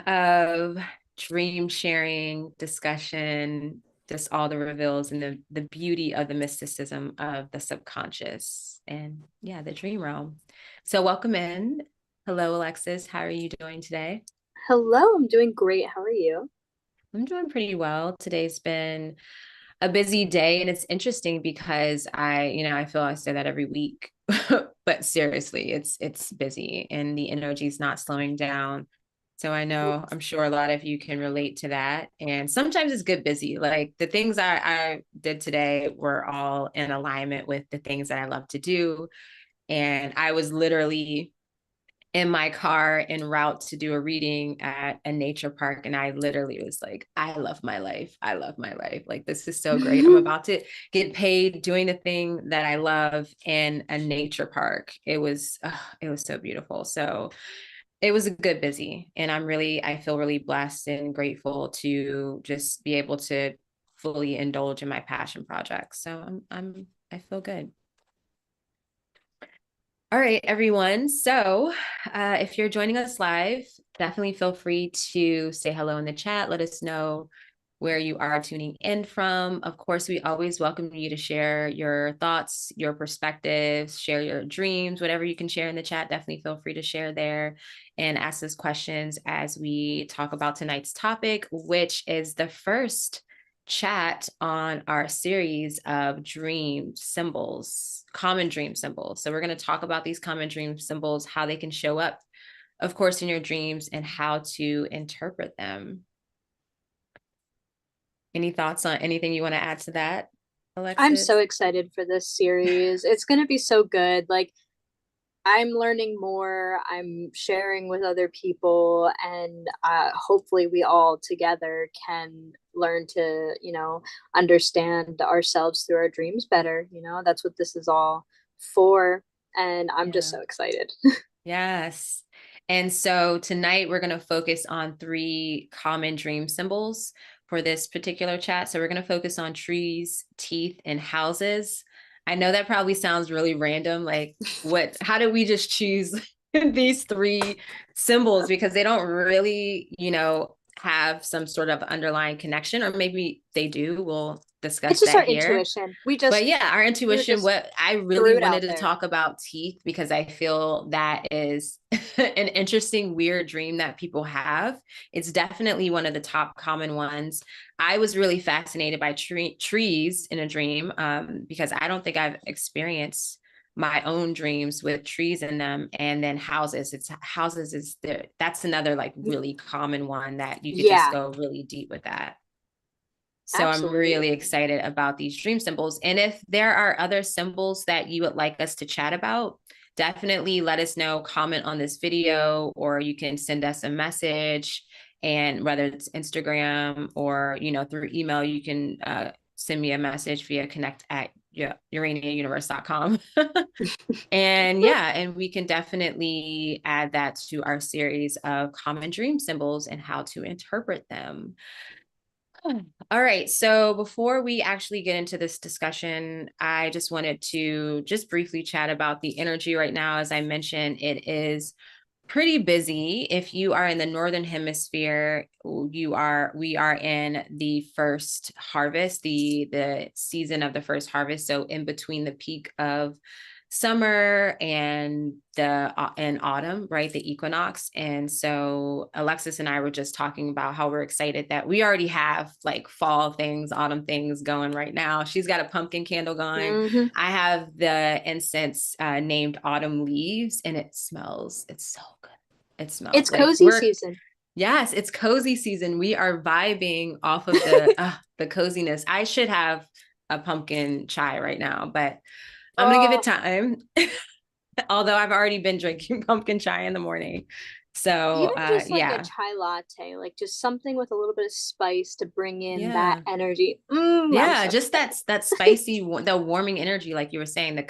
of dream sharing, discussion, just all the reveals and the beauty of the mysticism of the subconscious and yeah, the dream realm. So welcome in. Hello, Alexis. How are you doing today? Hello, I'm doing great. How are you? I'm doing pretty well. Today's been a busy day and it's interesting because I feel I say that every week, but seriously, it's busy and the energy is not slowing down. So I'm sure a lot of you can relate to that. And sometimes it's good busy. Like the things I did today were all in alignment with the things that I love to do. And I was literally in my car en route to do a reading at a nature park. And I literally was like, I love my life. I love my life. Like, this is so great. I'm about to get paid doing the thing that I love in a nature park. It was so beautiful. So it was a good busy. And I feel really blessed and grateful to just be able to fully indulge in my passion projects. So I feel good. All right, everyone. So, if you're joining us live, definitely feel free to say hello in the chat. Let us know where you are tuning in from. Of course, we always welcome you to share your thoughts, your perspectives, share your dreams, whatever you can share in the chat. Definitely feel free to share there and ask us questions as we talk about tonight's topic, which is the first chat on our series of dream symbols, common dream symbols. So we're going to talk about these common dream symbols, how they can show up, of course, in your dreams and how to interpret them. Any thoughts on anything you want to add to that, I'm so Alexis? excited for this series. It's going to be so good. Like, I'm learning more, I'm sharing with other people, and hopefully, we all together can learn to, understand ourselves through our dreams better. That's what this is all for. And I'm just Yeah. so excited. Yes. And so tonight we're going to focus on three common dream symbols for this particular chat. So we're going to focus on trees, teeth, and houses. I know that probably sounds really random. Like, how did we just choose these three symbols? Because they don't really, have some sort of underlying connection, or maybe they do. We'll It's discuss just that our here. intuition. But yeah, our We were intuition, just what I really threw it wanted out to there. talk about teeth because I feel that is an interesting, weird dream that people have. It's definitely one of the top common ones. I was really fascinated by trees in a dream because I don't think I've experienced my own dreams with trees in them. And then houses, that's another like really common one that you could just Yeah, go really deep with that. So I'm really absolutely. excited about these dream symbols. And if there are other symbols that you would like us to chat about, definitely let us know, comment on this video, or you can send us a message. And whether it's Instagram or, through email, you can send me a message via connect at uraniauniverse.com. And yeah, and we can definitely add that to our series of common dream symbols and how to interpret them. All right. So before we actually get into this discussion, I just wanted to just briefly chat about the energy right now. As I mentioned, it is pretty busy. If you are in the northern hemisphere, we are in the first harvest, the season of the first harvest. So in between the peak of summer and and autumn, right? The equinox. And so Alexis and I were just talking about how we're excited that we already have like fall things, autumn things going right now. She's got a pumpkin candle going. Hmm. I have the incense named Autumn Leaves, and it's so good. It smells It's like cozy season. yes, it's cozy season. We are vibing off of the coziness. I should have a pumpkin chai right now, but I'm gonna give it Oh, time. Although I've already been drinking pumpkin chai in the morning. So even just like a yeah. chai latte, like just something with a little bit of spice to bring in that Yeah. energy. I'm Yeah, so just excited. that spicy, the warming energy, like you were saying, the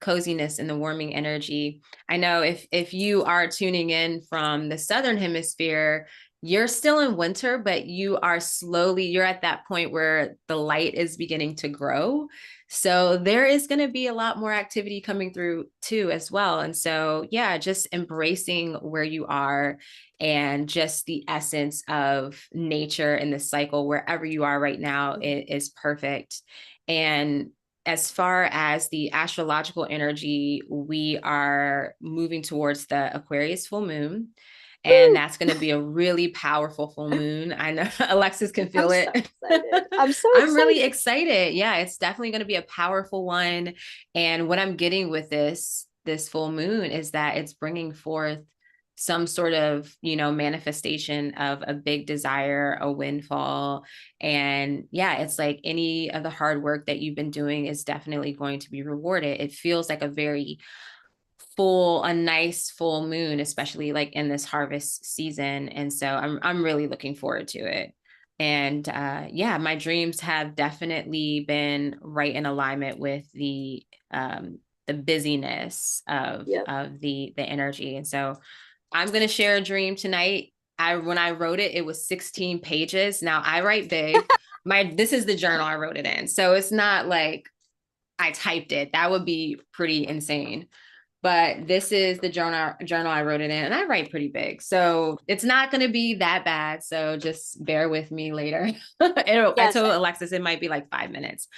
coziness and the warming energy. I know if you are tuning in from the southern hemisphere, you're still in winter, but you're at that point where the light is beginning to grow. So there is going to be a lot more activity coming through too, as well. And so, yeah, just embracing where you are and just the essence of nature and the cycle wherever you are right now is perfect. And as far as the astrological energy, we are moving towards the Aquarius full moon. And Woo! that's going to be a really powerful full moon. I know Alexis can I'm feel so it. excited. I'm so I'm really excited. excited. Yeah, it's definitely going to be a powerful one. And what I'm getting with this full moon is that it's bringing forth some sort of, manifestation of a big desire, a windfall. And yeah, it's like any of the hard work that you've been doing is definitely going to be rewarded. It feels like a nice full moon, especially like in this harvest season. And so I'm really looking forward to it. And yeah, my dreams have definitely been right in alignment with the busyness of Yep. the energy. And so I'm gonna share a dream tonight. When I wrote it, it was 16 pages. Now I write big. This is the journal I wrote it in. So it's not like I typed it. That would be pretty insane. But this is the journal I wrote it in, and I write pretty big, so it's not going to be that bad. So just bear with me later. I Yes, told Alexis it might be like 5 minutes,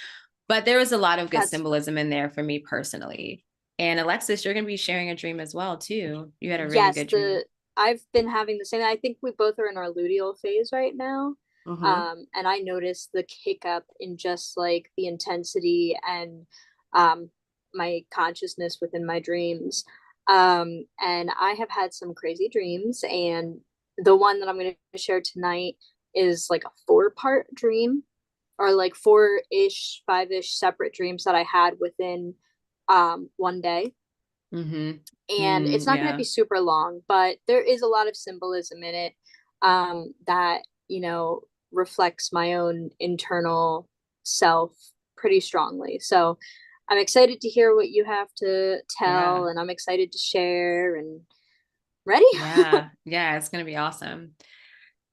but there was a lot of good that's symbolism in there for me personally. And Alexis, you're going to be sharing a dream as well too. You had a really yes, good dream. the I've been having the same. I think we both are in our luteal phase right now. Mm-hmm. And I noticed the kick up in just like the intensity and um my consciousness within my dreams. And I have had some crazy dreams, and the one that I'm going to share tonight is like a four-part dream, or like four-ish, five-ish separate dreams that I had within one day. Mm-hmm. And it's not going to Yeah. be super long, but there is a lot of symbolism in it, that reflects my own internal self pretty strongly. So I'm excited to hear what you have to tell, Yeah. and I'm excited to share and ready. Yeah. Yeah. It's going to be awesome.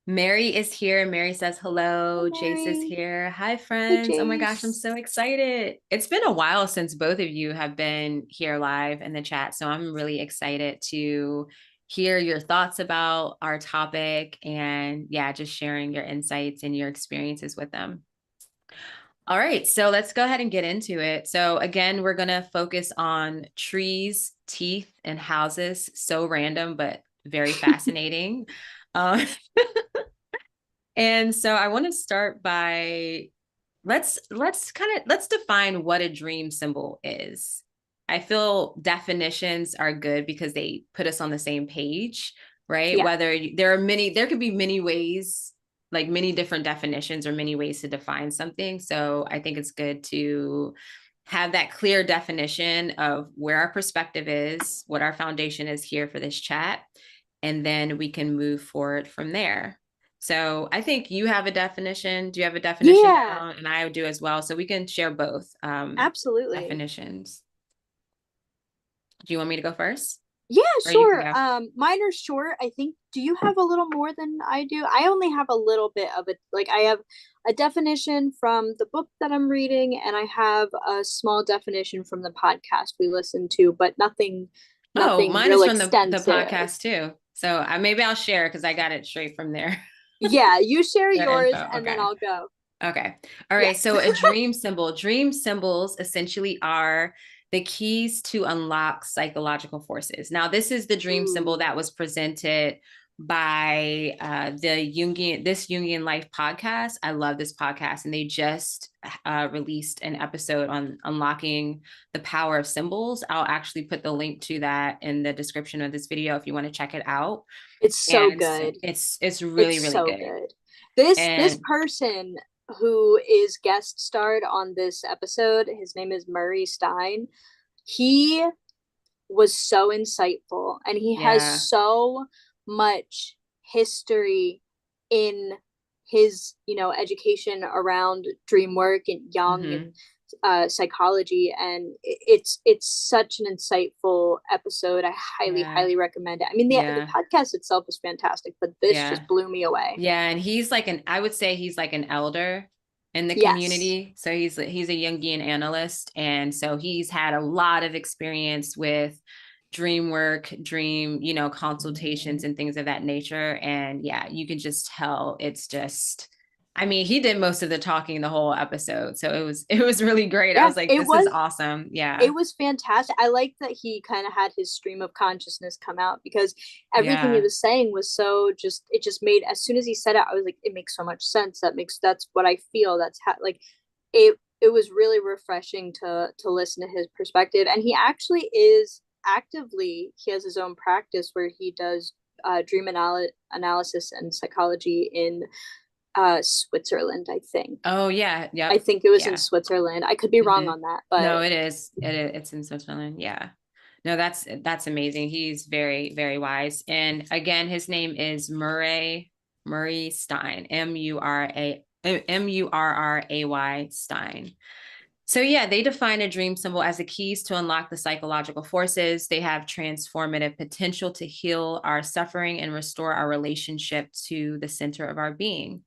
Mary is here. Mary says Hi, hello. Jace is Mary. here. Hi, Hey, friends. Oh my gosh, I'm Jace. so excited. It's been a while since both of you have been here live in the chat. So I'm really excited to hear your thoughts about our topic and yeah, just sharing your insights and your experiences with them. All right, so let's go ahead and get into it. So, again, we're going to focus on trees, teeth, and houses. So random, but very fascinating. Uh, And so I want to start by let's define what a dream symbol is. I feel definitions are good because they put us on the same page, right? Yeah. There could be many ways, like many different definitions or many ways to define something. So I think it's good to have that clear definition of where our perspective is, what our foundation is here for this chat, and then we can move forward from there. So I think you have a definition. Do you have a definition Yeah, down? And I do as well. So we can share both absolutely. definitions. Do you want me to go first? Yeah, Or you can sure. go. Mine are short. I think, do you have a little more than I do? I only have a little bit of it. Like, I have a definition from the book that I'm reading, and I have a small definition from the podcast we listened to, but Oh, nothing mine is real from the extensive. podcast too. So maybe I'll share because I got it straight from there. Yeah, you share Their yours info. and then Okay. I'll go. Okay. All Yeah. right. So a dream symbol. Dream symbols essentially are the keys to unlock psychological forces. Now, this is the dream symbol that Ooh. was presented by this Jungian Life podcast. I love this podcast, and they just released an episode on unlocking the power of symbols. I'll actually put the link to that in the description of this video if you want to check it out. It's so And good. it's really, It's really so good. good. This And person who is guest starred on this episode, his name is Murray Stein. He was so insightful, and he has yeah. so much history in his, education around dream work and Jung Mm-hmm. and psychology, and it's such an insightful episode. I highly, Yeah. highly recommend it. I mean, the Yeah. podcast itself is fantastic, but this Yeah. just blew me away. Yeah. And I would say he's like an elder. in the Yes. community. So he's a Jungian analyst. And so he's had a lot of experience with dream work, dream, consultations and things of that nature. And yeah, you can just tell it's just, I mean, he did most of the talking the whole episode. So it was really great. I Yeah, was like, this is awesome. Yeah. it was fantastic. I like that he kind of had his stream of consciousness come out, because everything he Yeah. was saying was so just, it just made, as soon as he said it, I was like, it makes so much sense. That's what I feel. That's how, like, it was really refreshing to listen to his perspective. And he actually is actively, he has his own practice where he does analysis and psychology in Switzerland, I think. Oh yeah. I Yep. think it was in Yeah. Switzerland. I could be wrong Mhm. on that, No, but it is. It's in Switzerland. Yeah. No, that's amazing. He's very, very wise. And again, his name is Murray Stein. Murray Stein. So yeah, they define a dream symbol as the keys to unlock the psychological forces. They have transformative potential to heal our suffering and restore our relationship to the center of our being.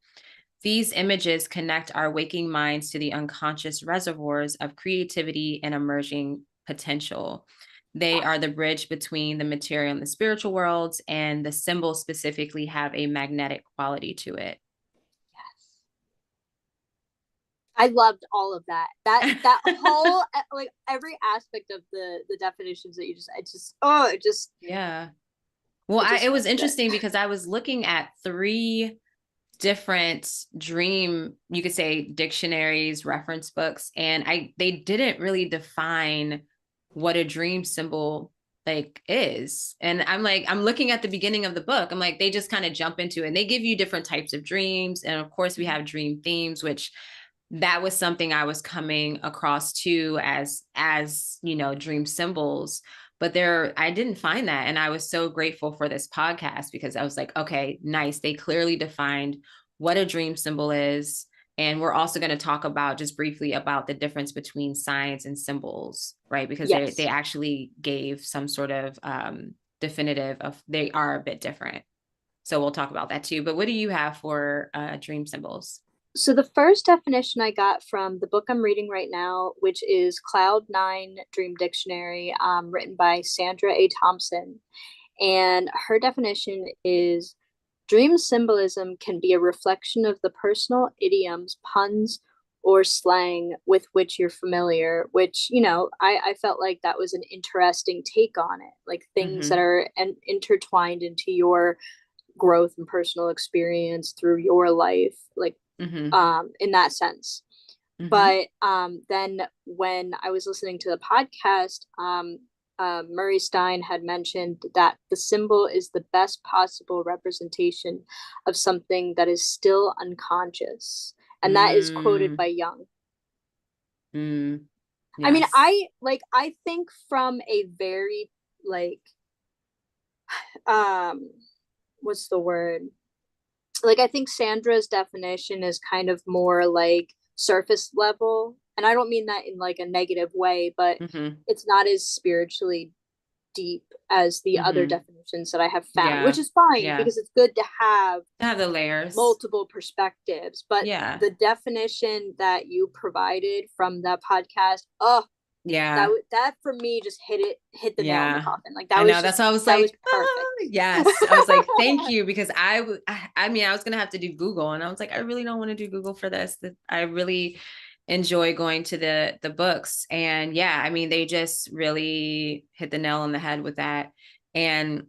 These images connect our waking minds to the unconscious reservoirs of creativity and emerging potential. They are the bridge between the material and the spiritual worlds, and the symbols specifically have a magnetic quality to it. I loved all of that. That whole like every aspect of the definitions that you just, I just, oh, Yeah. Well, it just it was felt good. interesting because I was looking at three different dream, you could say, dictionaries, reference books, and they didn't really define what a dream symbol like is. And I'm looking at the beginning of the book, I'm like, they just kind of jump into it and they give you different types of dreams, and of course we have dream themes, which that was something I was coming across too, as dream symbols. But there, I didn't find that, and I was so grateful for this podcast because I was like, okay, nice, they clearly defined what a dream symbol is. And we're also going to talk about just briefly about the difference between science and symbols, right? Because they Yes. actually gave some sort of definitive of, they are a bit different. So we'll talk about that too. But what do you have for dream symbols? So the first definition I got from the book I'm reading right now, which is Cloud9 Dream Dictionary, written by Sandra A. Thompson. And her definition is: dream symbolism can be a reflection of the personal idioms, puns, or slang with which you're familiar, which, I felt like that was an interesting take on it. Like things that Mm-hmm. are intertwined into your growth and personal experience through your life, like Mm-hmm. in that sense. Mm-hmm. But then when I was listening to the podcast, Murray Stein had mentioned that the symbol is the best possible representation of something that is still unconscious. And that is quoted Mm, by Jung. mm, I mean, yes. I think from a very like um what's the word? Like, I think Sandra's definition is kind of more like surface level. And I don't mean that in like a negative way, but Mm-hmm. it's not as spiritually deep as the other Mm-hmm. definitions that I have found, which Yeah. is fine Yeah. because it's good to have Have the layers. multiple perspectives. But Yeah. the definition that you provided from that podcast, oh, Yeah. that for me just hit the nail in the Yeah. coffin. Like I know. That's why I was that was like, perfect. yes. I was like, thank you. Because I mean, I was going to have to do Google, and I was like, I really don't want to do Google for this. I really enjoy going to the books. And yeah, I mean, they just really hit the nail on the head with that. And,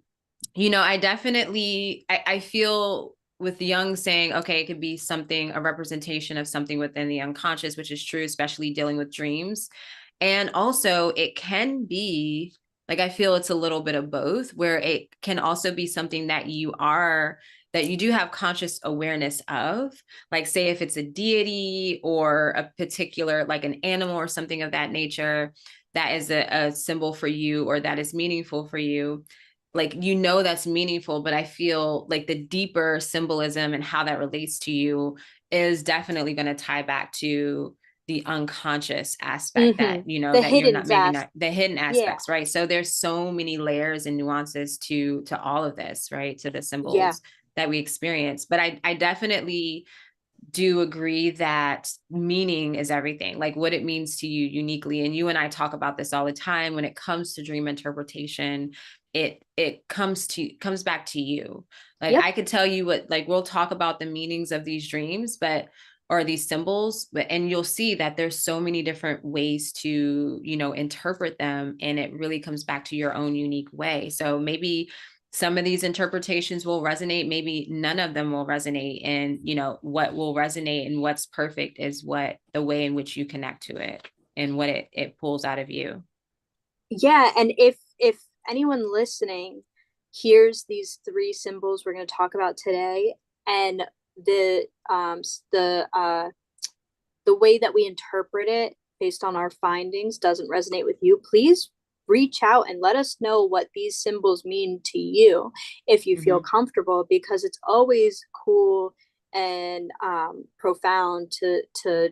I definitely, I feel with Jung saying, okay, it could be something, a representation of something within the unconscious, which is true, especially dealing with dreams. And also, it can be like, I feel it's a little bit of both, where it can also be something that you do have conscious awareness of. Like, say, if it's a deity or a particular, like an animal or something of that nature, that is a symbol for you or that is meaningful for you. Like, that's meaningful, but I feel like the deeper symbolism and how that relates to you is definitely going to tie back to the unconscious aspect, that Mm-hmm. The that you're hidden not, maybe aspect. not, the hidden Yeah. aspects, right? So there's so many layers and nuances to all of this, right? To the Yeah. symbols that we experience. But I definitely do agree that meaning is everything, like what it means to you uniquely. And you and I talk about this all the time when it comes to dream interpretation. It comes back to you. Like Yep. I could tell you what, like we'll talk about the meanings of these dreams, but or these symbols, but and you'll see that there's so many different ways to, interpret them, and it really comes back to your own unique way. So maybe some of these interpretations will resonate, maybe none of them will resonate. And what will resonate and what's perfect is what the way in which you connect to it and what it pulls out of you. Yeah, and if anyone listening hears these three symbols we're going to talk about today, and the the way that we interpret it based on our findings doesn't resonate with you, please reach out and let us know what these symbols mean to you if you feel Mm-hmm. comfortable, because it's always cool and profound to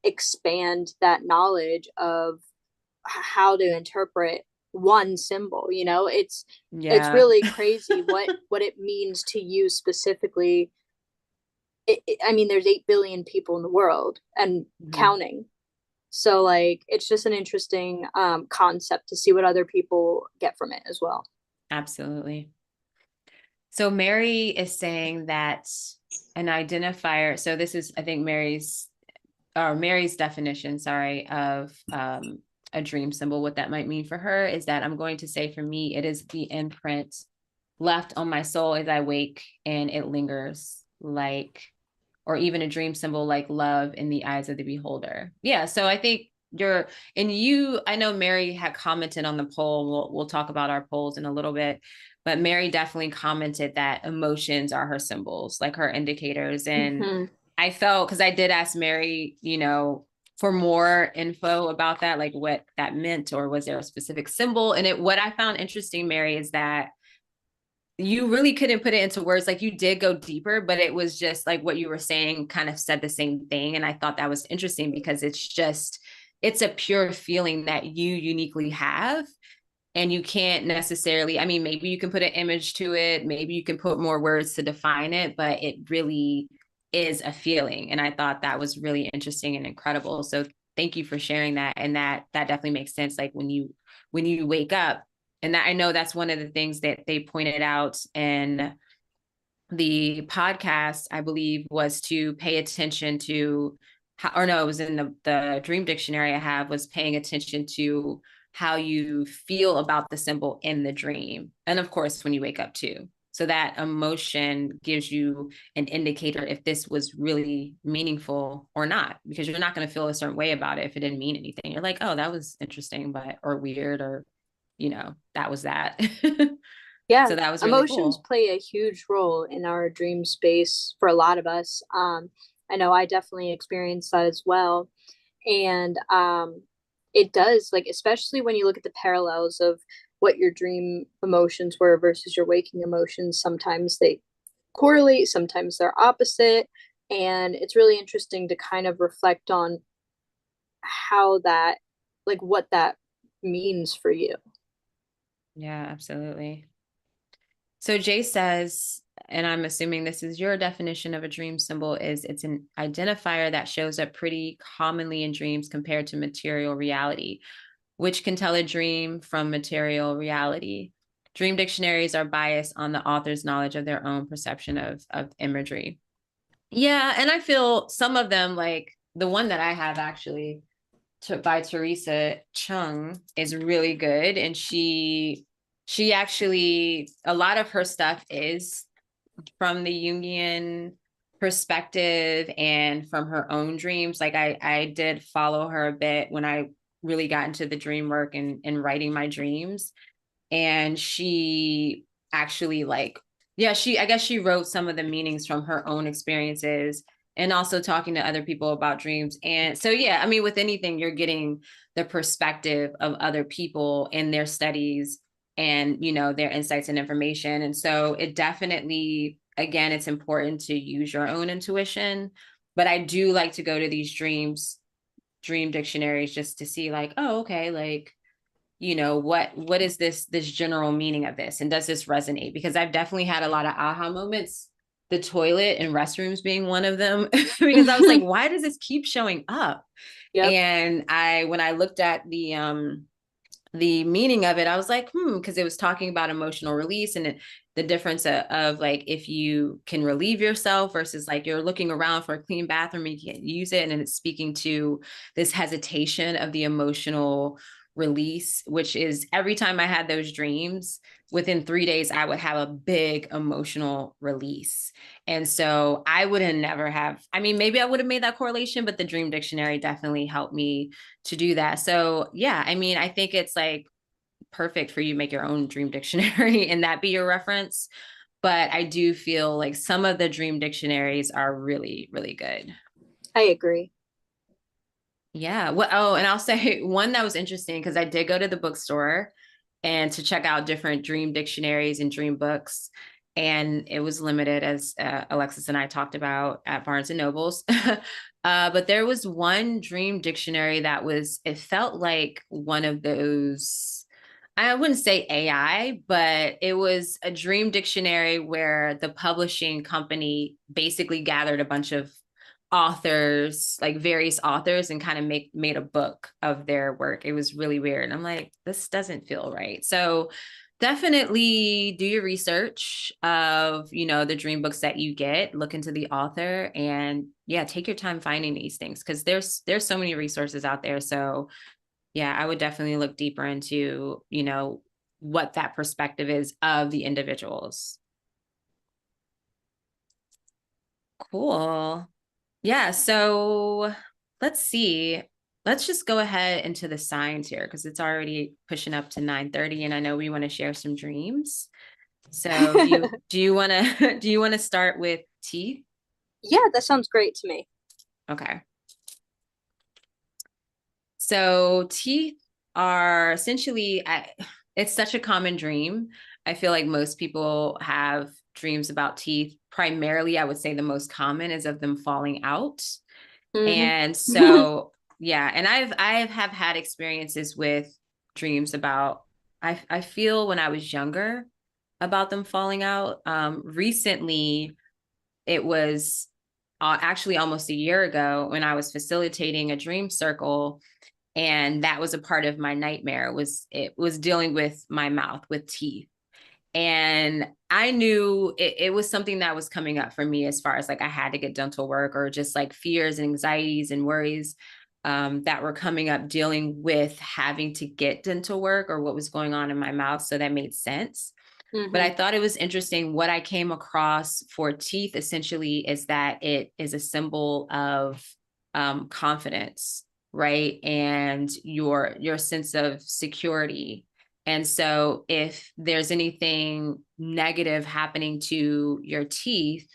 expand that knowledge of how to interpret one symbol. It's Yeah. really crazy what it means to you specifically. I mean, there's 8 billion people in the world and Mm-hmm. counting. So like it's just an interesting concept to see what other people get from it as well. Absolutely. So Mary is saying that an identifier, so this is, I think, Mary's definition, sorry, of a dream symbol. What that might mean for her is that I'm going to say, for me, it is the imprint left on my soul as I wake, and it lingers, like, or even a dream symbol like love in the eyes of the beholder. Yeah. So I think I know Mary had commented on the poll. We'll talk about our polls in a little bit, but Mary definitely commented that emotions are her symbols, like her indicators. And Mm-hmm. I felt, because I did ask Mary, for more info about that, like what that meant, or was there a specific symbol? And what I found interesting, Mary, is that you really couldn't put it into words. Like you did go deeper, but it was just like what you were saying kind of said the same thing. And I thought that was interesting because it's a pure feeling that you uniquely have. And you can't necessarily, I mean, maybe you can put an image to it, maybe you can put more words to define it, but it really is a feeling. And I thought that was really interesting and incredible. So thank you for sharing that. And that definitely makes sense. Like when you wake up, and that, I know that's one of the things that they pointed out in the podcast, I believe, was to pay attention to how, or no, it was in the dream dictionary I have, was paying attention to how you feel about the symbol in the dream. And of course, when you wake up too. So that emotion gives you an indicator if this was really meaningful or not, because you're not going to feel a certain way about it if it didn't mean anything. You're like, oh, that was interesting, but, or weird, or, that was that. Yeah, So that was really emotions cool. play a huge role in our dream space for a lot of us. I know I definitely experienced that as well. And it does, like, especially when you look at the parallels of what your dream emotions were versus your waking emotions, sometimes they correlate, sometimes they're opposite. And it's really interesting to kind of reflect on how that, like, what that means for you. Yeah, absolutely. So Jay says, and I'm assuming this is your definition of a dream symbol, is it's an identifier that shows up pretty commonly in dreams compared to material reality, which can tell a dream from material reality. Dream dictionaries are biased on the author's knowledge of their own perception of imagery. Yeah, and I feel some of them, like the one that I have actually by Teresa Chung, is really good. And she actually, a lot of her stuff is from the Jungian perspective and from her own dreams. Like I did follow her a bit when I really got into the dream work and writing my dreams. And she actually, like, yeah, I guess she wrote some of the meanings from her own experiences, and also talking to other people about dreams. And so, yeah, I mean, with anything, you're getting the perspective of other people in their studies and, their insights and information. And so it definitely, again, it's important to use your own intuition. But I do like to go to these dream dictionaries just to see, like, oh, okay, like, what is this general meaning of this, and does this resonate? Because I've definitely had a lot of aha moments the toilet and restrooms being one of them because I was like, why does this keep showing up? Yep. And when I looked at the meaning of it, I was like, because it was talking about emotional release and the difference of like if you can relieve yourself versus like you're looking around for a clean bathroom and you can't use it. And it's speaking to this hesitation of the emotional release, which is every time I had those dreams, within 3 days, I would have a big emotional release. And so I would have never have, I mean, maybe I would have made that correlation, but the dream dictionary definitely helped me to do that. So yeah, I mean, I think it's like perfect for you to make your own dream dictionary and that be your reference. But I do feel like some of the dream dictionaries are really, really good. I agree. Yeah. Well, oh, and I'll say one that was interesting because I did go to the bookstore and to check out different dream dictionaries and dream books. And it was limited, as Alexis and I talked about at Barnes and Nobles. But there was one dream dictionary that it felt like one of those, I wouldn't say AI, but it was a dream dictionary where the publishing company basically gathered a bunch of authors, like various authors, and kind of made a book of their work. It was really weird. I'm like, this doesn't feel right. So definitely do your research of, the dream books that you get, look into the author, and yeah, take your time finding these things because there's so many resources out there. So yeah, I would definitely look deeper into, what that perspective is of the individuals. Cool. Yeah, so let's see. Let's just go ahead into the signs here because it's already pushing up to 9:30 and I know we want to share some dreams. So do you want to do you want to start with teeth? Yeah, that sounds great to me. Okay. So teeth are essentially it's such a common dream. I feel like most people have dreams about teeth. Primarily, I would say the most common is of them falling out. Hmm. And so, yeah, and I have had experiences with dreams about I feel when I was younger about them falling out. Recently, it was actually almost a year ago when I was facilitating a dream circle, and that was a part of my nightmare. It was dealing with my mouth with teeth, and I knew it was something that was coming up for me as far as like I had to get dental work or just like fears and anxieties and worries that were coming up dealing with having to get dental work or what was going on in my mouth. So that made sense. But I Hmm. thought it was interesting what I came across for teeth essentially is that it is a symbol of confidence, right? And your sense of security. And so if there's anything negative happening to your teeth,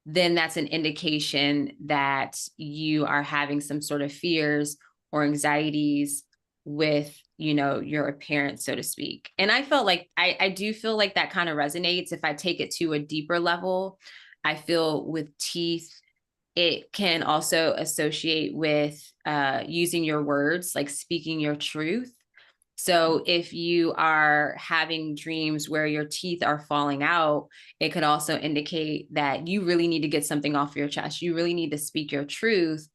then that's an indication that you are having some sort of fears or anxieties with your appearance, so to speak. And I felt like I do feel like that kind of resonates if I take it to a deeper level. I feel with teeth it can also associate with using your words, like speaking your truth. So if you are having dreams where your teeth are falling out, it could also indicate that you really need to get something off your chest. You really need to speak your truth,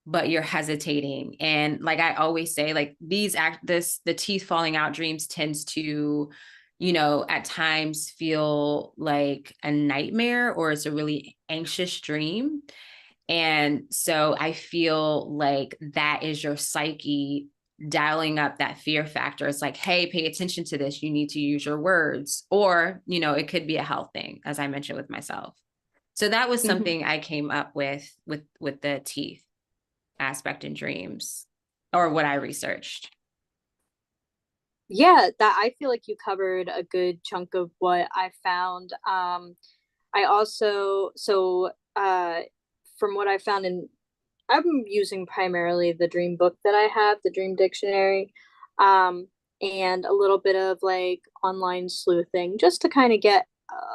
but you're hesitating. And like I always say, like the teeth falling out dreams tends to, at times feel like a nightmare or it's a really anxious dream. And so I feel like that is your psyche dialing up that fear factor. It's like, hey, pay attention to this. You need to use your words. Or, it could be a health thing, as I mentioned with myself. So that was Hmm. something I came up with the teeth aspect in dreams, or what I researched. Yeah, that I feel like you covered a good chunk of what I found. I also from what I found in I'm using primarily the dream book that I have, the dream dictionary, and a little bit of like online sleuthing just to kind of get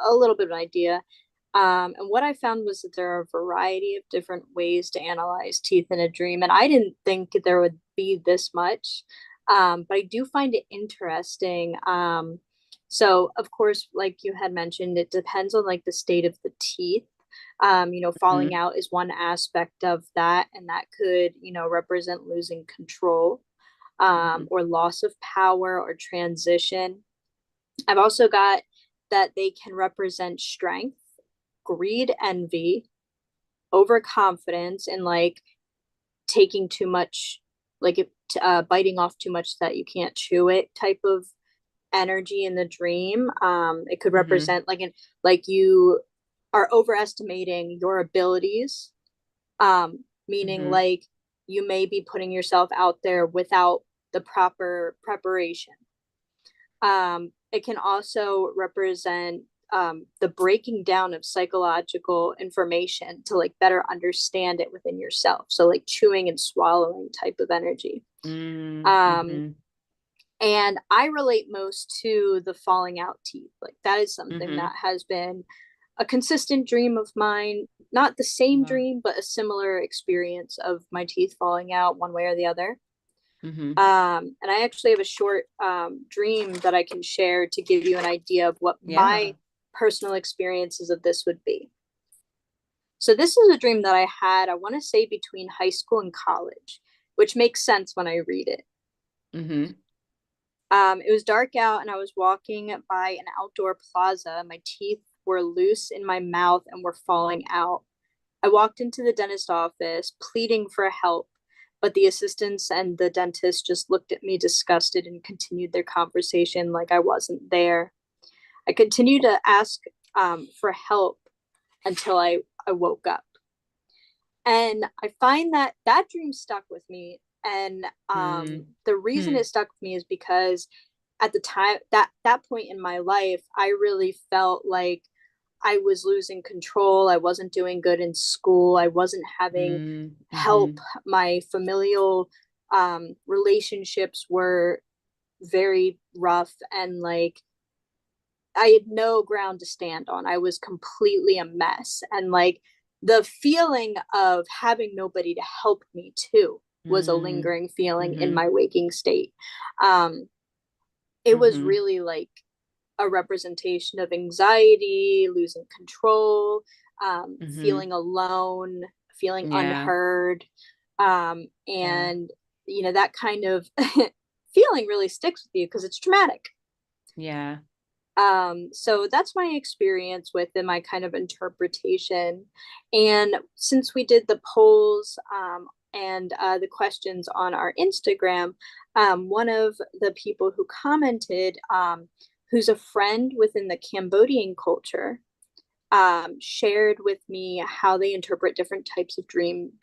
a little bit of an idea. And what I found was that there are a variety of different ways to analyze teeth in a dream, and I didn't think there would be this much. But I do find it interesting. So of course, like you had mentioned, it depends on like the state of the teeth. Falling out is one aspect of that, and that could, represent losing control, or loss of power or transition. I've also got that they can represent strength, greed, envy, overconfidence, and like taking too much, like biting off too much that you can't chew it type of energy in the dream. It could represent like you are overestimating your abilities, meaning like you may be putting yourself out there without the proper preparation. It can also represent the breaking down of psychological information to like better understand it within yourself. So like chewing and swallowing type of energy. And I relate most to the falling out teeth. Like that is something that has been a consistent dream of mine. Not the same dream, but a similar experience of my teeth falling out one way or the other. And I actually have a short dream that I can share to give you an idea of what my personal experiences of this would be. So this is a dream that I had, I want to say between high school and college, which makes sense when I read it. It was dark out and I was walking by an outdoor plaza. My teeth were loose in my mouth and were falling out. I walked into the dentist office pleading for help, but the assistants and the dentist just looked at me disgusted and continued their conversation like I wasn't there. I continued to ask for help until I woke up. And I find that that dream stuck with me. And the reason it stuck with me is because at the time, that point in my life, I really felt like I was losing control. I wasn't doing good in school. I wasn't having help. My familial relationships were very rough, and like I had no ground to stand on. I was completely a mess. And like the feeling of having nobody to help me too was a lingering feeling in my waking state. It was really like a representation of anxiety, losing control, feeling alone, feeling unheard. And, that kind of feeling really sticks with you because it's traumatic. So that's my experience with and my kind of interpretation. And since we did the polls and the questions on our Instagram, one of the people who commented, who's a friend within the Cambodian culture, shared with me how they interpret different types of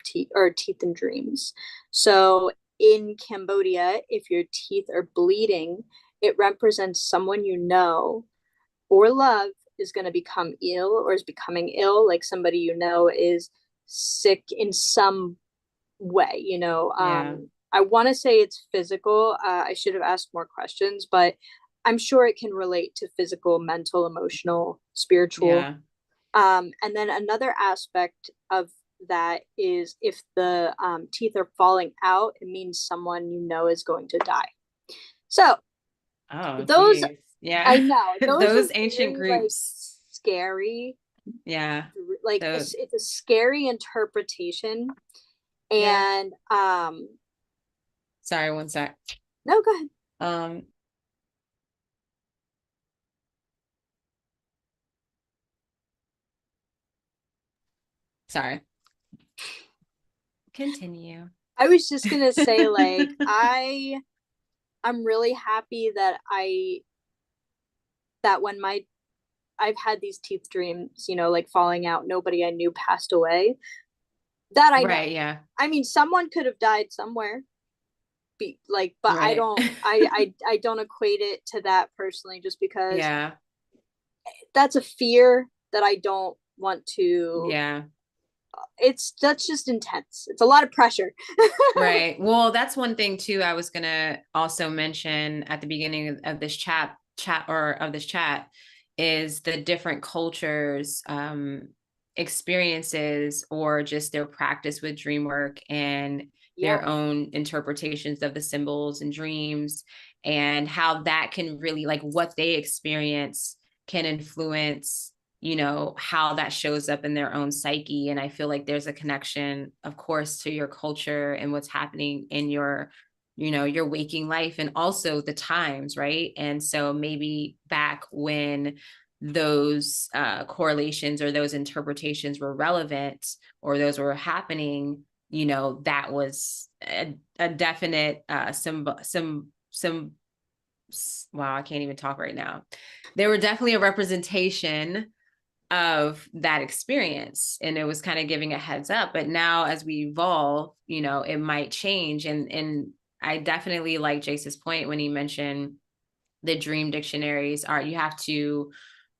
teeth and dreams. So in Cambodia, if your teeth are bleeding, it represents someone you know or love is going to become ill or is becoming ill, like somebody you know is sick in some way, I want to say it's physical. I should have asked more questions, but I'm sure it can relate to physical, mental, emotional, spiritual. And then another aspect of that is if the teeth are falling out, it means someone you know is going to die. So those, geez. I know those ancient very, groups, like, scary. Like it's a scary interpretation. And sorry, one sec. No, go ahead. Sorry. Continue. I was just gonna say, like, I'm really happy that when I've had these teeth dreams, like falling out, nobody I knew passed away. That I know. Right, yeah. I mean, someone could have died somewhere. But right. I don't equate it to that personally, just because that's a fear that I don't want to. That's just intense. It's a lot of pressure. Right. Well, that's one thing too I was gonna also mention at the beginning of this chat is the different cultures experiences or just their practice with dream work and their own interpretations of the symbols and dreams, and how that can really, like, what they experience can influence how that shows up in their own psyche. And I feel like there's a connection, of course, to your culture and what's happening in your your waking life, and also the times, right? And so maybe back when those correlations or those interpretations were relevant, or those were happening, that was a definite wow, I can't even talk right now. There were definitely a representation of that experience, and it was kind of giving a heads up. But now as we evolve, it might change. And I definitely like Jace's point when he mentioned the dream dictionaries you have to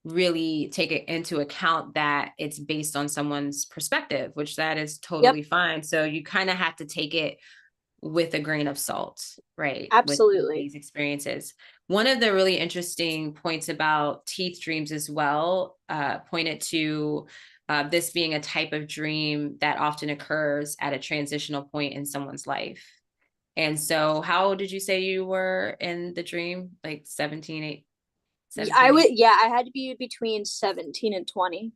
really take it into account that it's based on someone's perspective, which that is totally fine. So you kind of have to take it with a grain of salt, right? With Absolutely. these experiences. One of the really interesting points about teeth dreams as well pointed to this being a type of dream that often occurs at a transitional point in someone's life. And so how old did you say you were in the dream? Like 17, 17? I had to be between 17 and 20.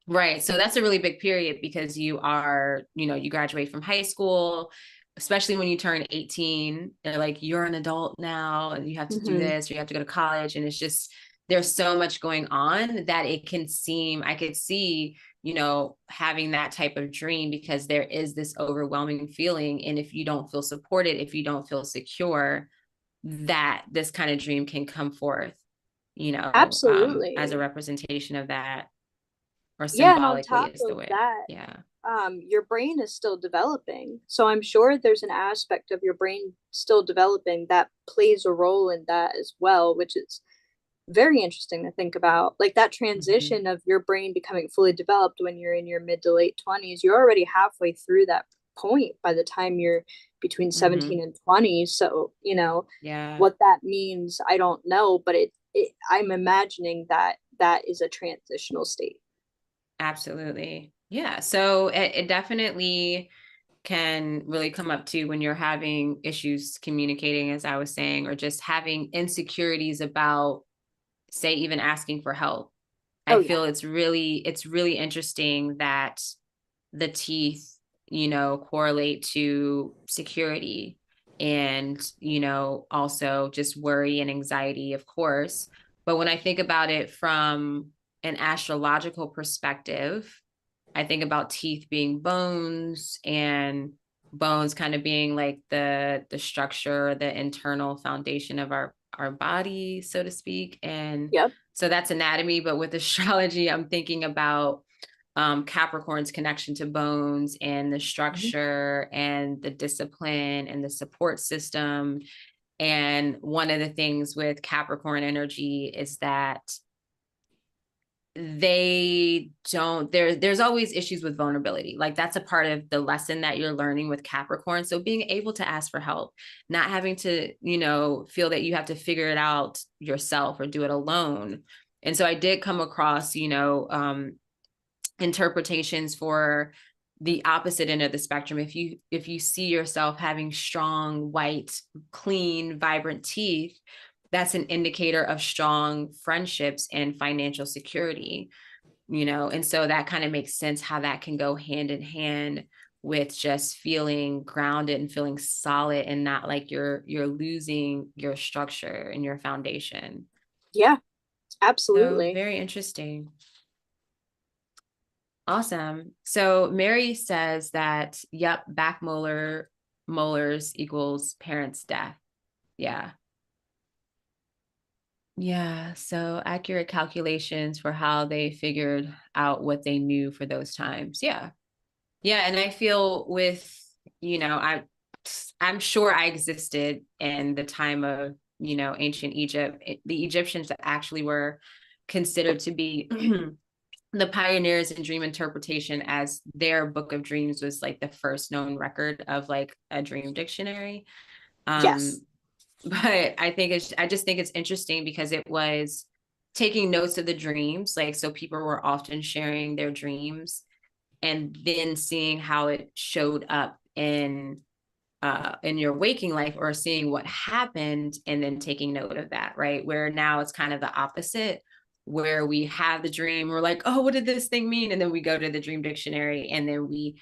Right. So that's a really big period, because you are, you graduate from high school, especially when you turn 18, they're like, you're an adult now and you have to do this, or you have to go to college. And it's just, there's so much going on that it can seem, I could see, having that type of dream, because there is this overwhelming feeling. And if you don't feel supported, if you don't feel secure, that this kind of dream can come forth, Absolutely. as a representation of that, or Yeah, and on symbolically top is the of way. that, Yeah. your brain is still developing. So I'm sure there's an aspect of your brain still developing that plays a role in that as well, which is very interesting to think about. Like that transition of your brain becoming fully developed when you're in your mid to late 20s, you're already halfway through that point by the time you're between 17 and 20. So, Yeah, what that means, I don't know, but I'm imagining that that is a transitional state. absolutely. Yeah. So it definitely can really come up to when you're having issues communicating, as I was saying, or just having insecurities about, say, even asking for help. I Oh, yeah. feel it's really interesting that the teeth, correlate to security, and, also just worry and anxiety, of course. But when I think about it from an astrological perspective, I think about teeth being bones, and bones kind of being like the structure, the internal foundation of our body, so to speak. And Yep. so that's anatomy. But with astrology, I'm thinking about Capricorn's connection to bones, and the structure and the discipline and the support system. And one of the things with Capricorn energy is that there's always issues with vulnerability. Like that's a part of the lesson that you're learning with Capricorn. So being able to ask for help, not having to, feel that you have to figure it out yourself or do it alone. And so I did come across, interpretations for the opposite end of the spectrum. If you see yourself having strong, white, clean, vibrant teeth, that's an indicator of strong friendships and financial security. And so that kind of makes sense how that can go hand in hand with just feeling grounded and feeling solid, and not like you're losing your structure and your foundation. Yeah, So absolutely. very interesting. Awesome. So Mary says that, yep, molars equals parents' death. Yeah. Yeah. So accurate calculations for how they figured out what they knew for those times. Yeah. Yeah. And I feel with, I'm sure I existed in the time of, ancient Egypt. The Egyptians that actually were considered to be the pioneers in dream interpretation, as their book of dreams was like the first known record of like a dream dictionary. Yes. But I just think it's interesting, because it was taking notes of the dreams. Like, so people were often sharing their dreams, and then seeing how it showed up in your waking life, or seeing what happened and then taking note of that, right? Where now it's kind of the opposite, where we have the dream, we're like, oh, what did this thing mean? And then we go to the dream dictionary and then we,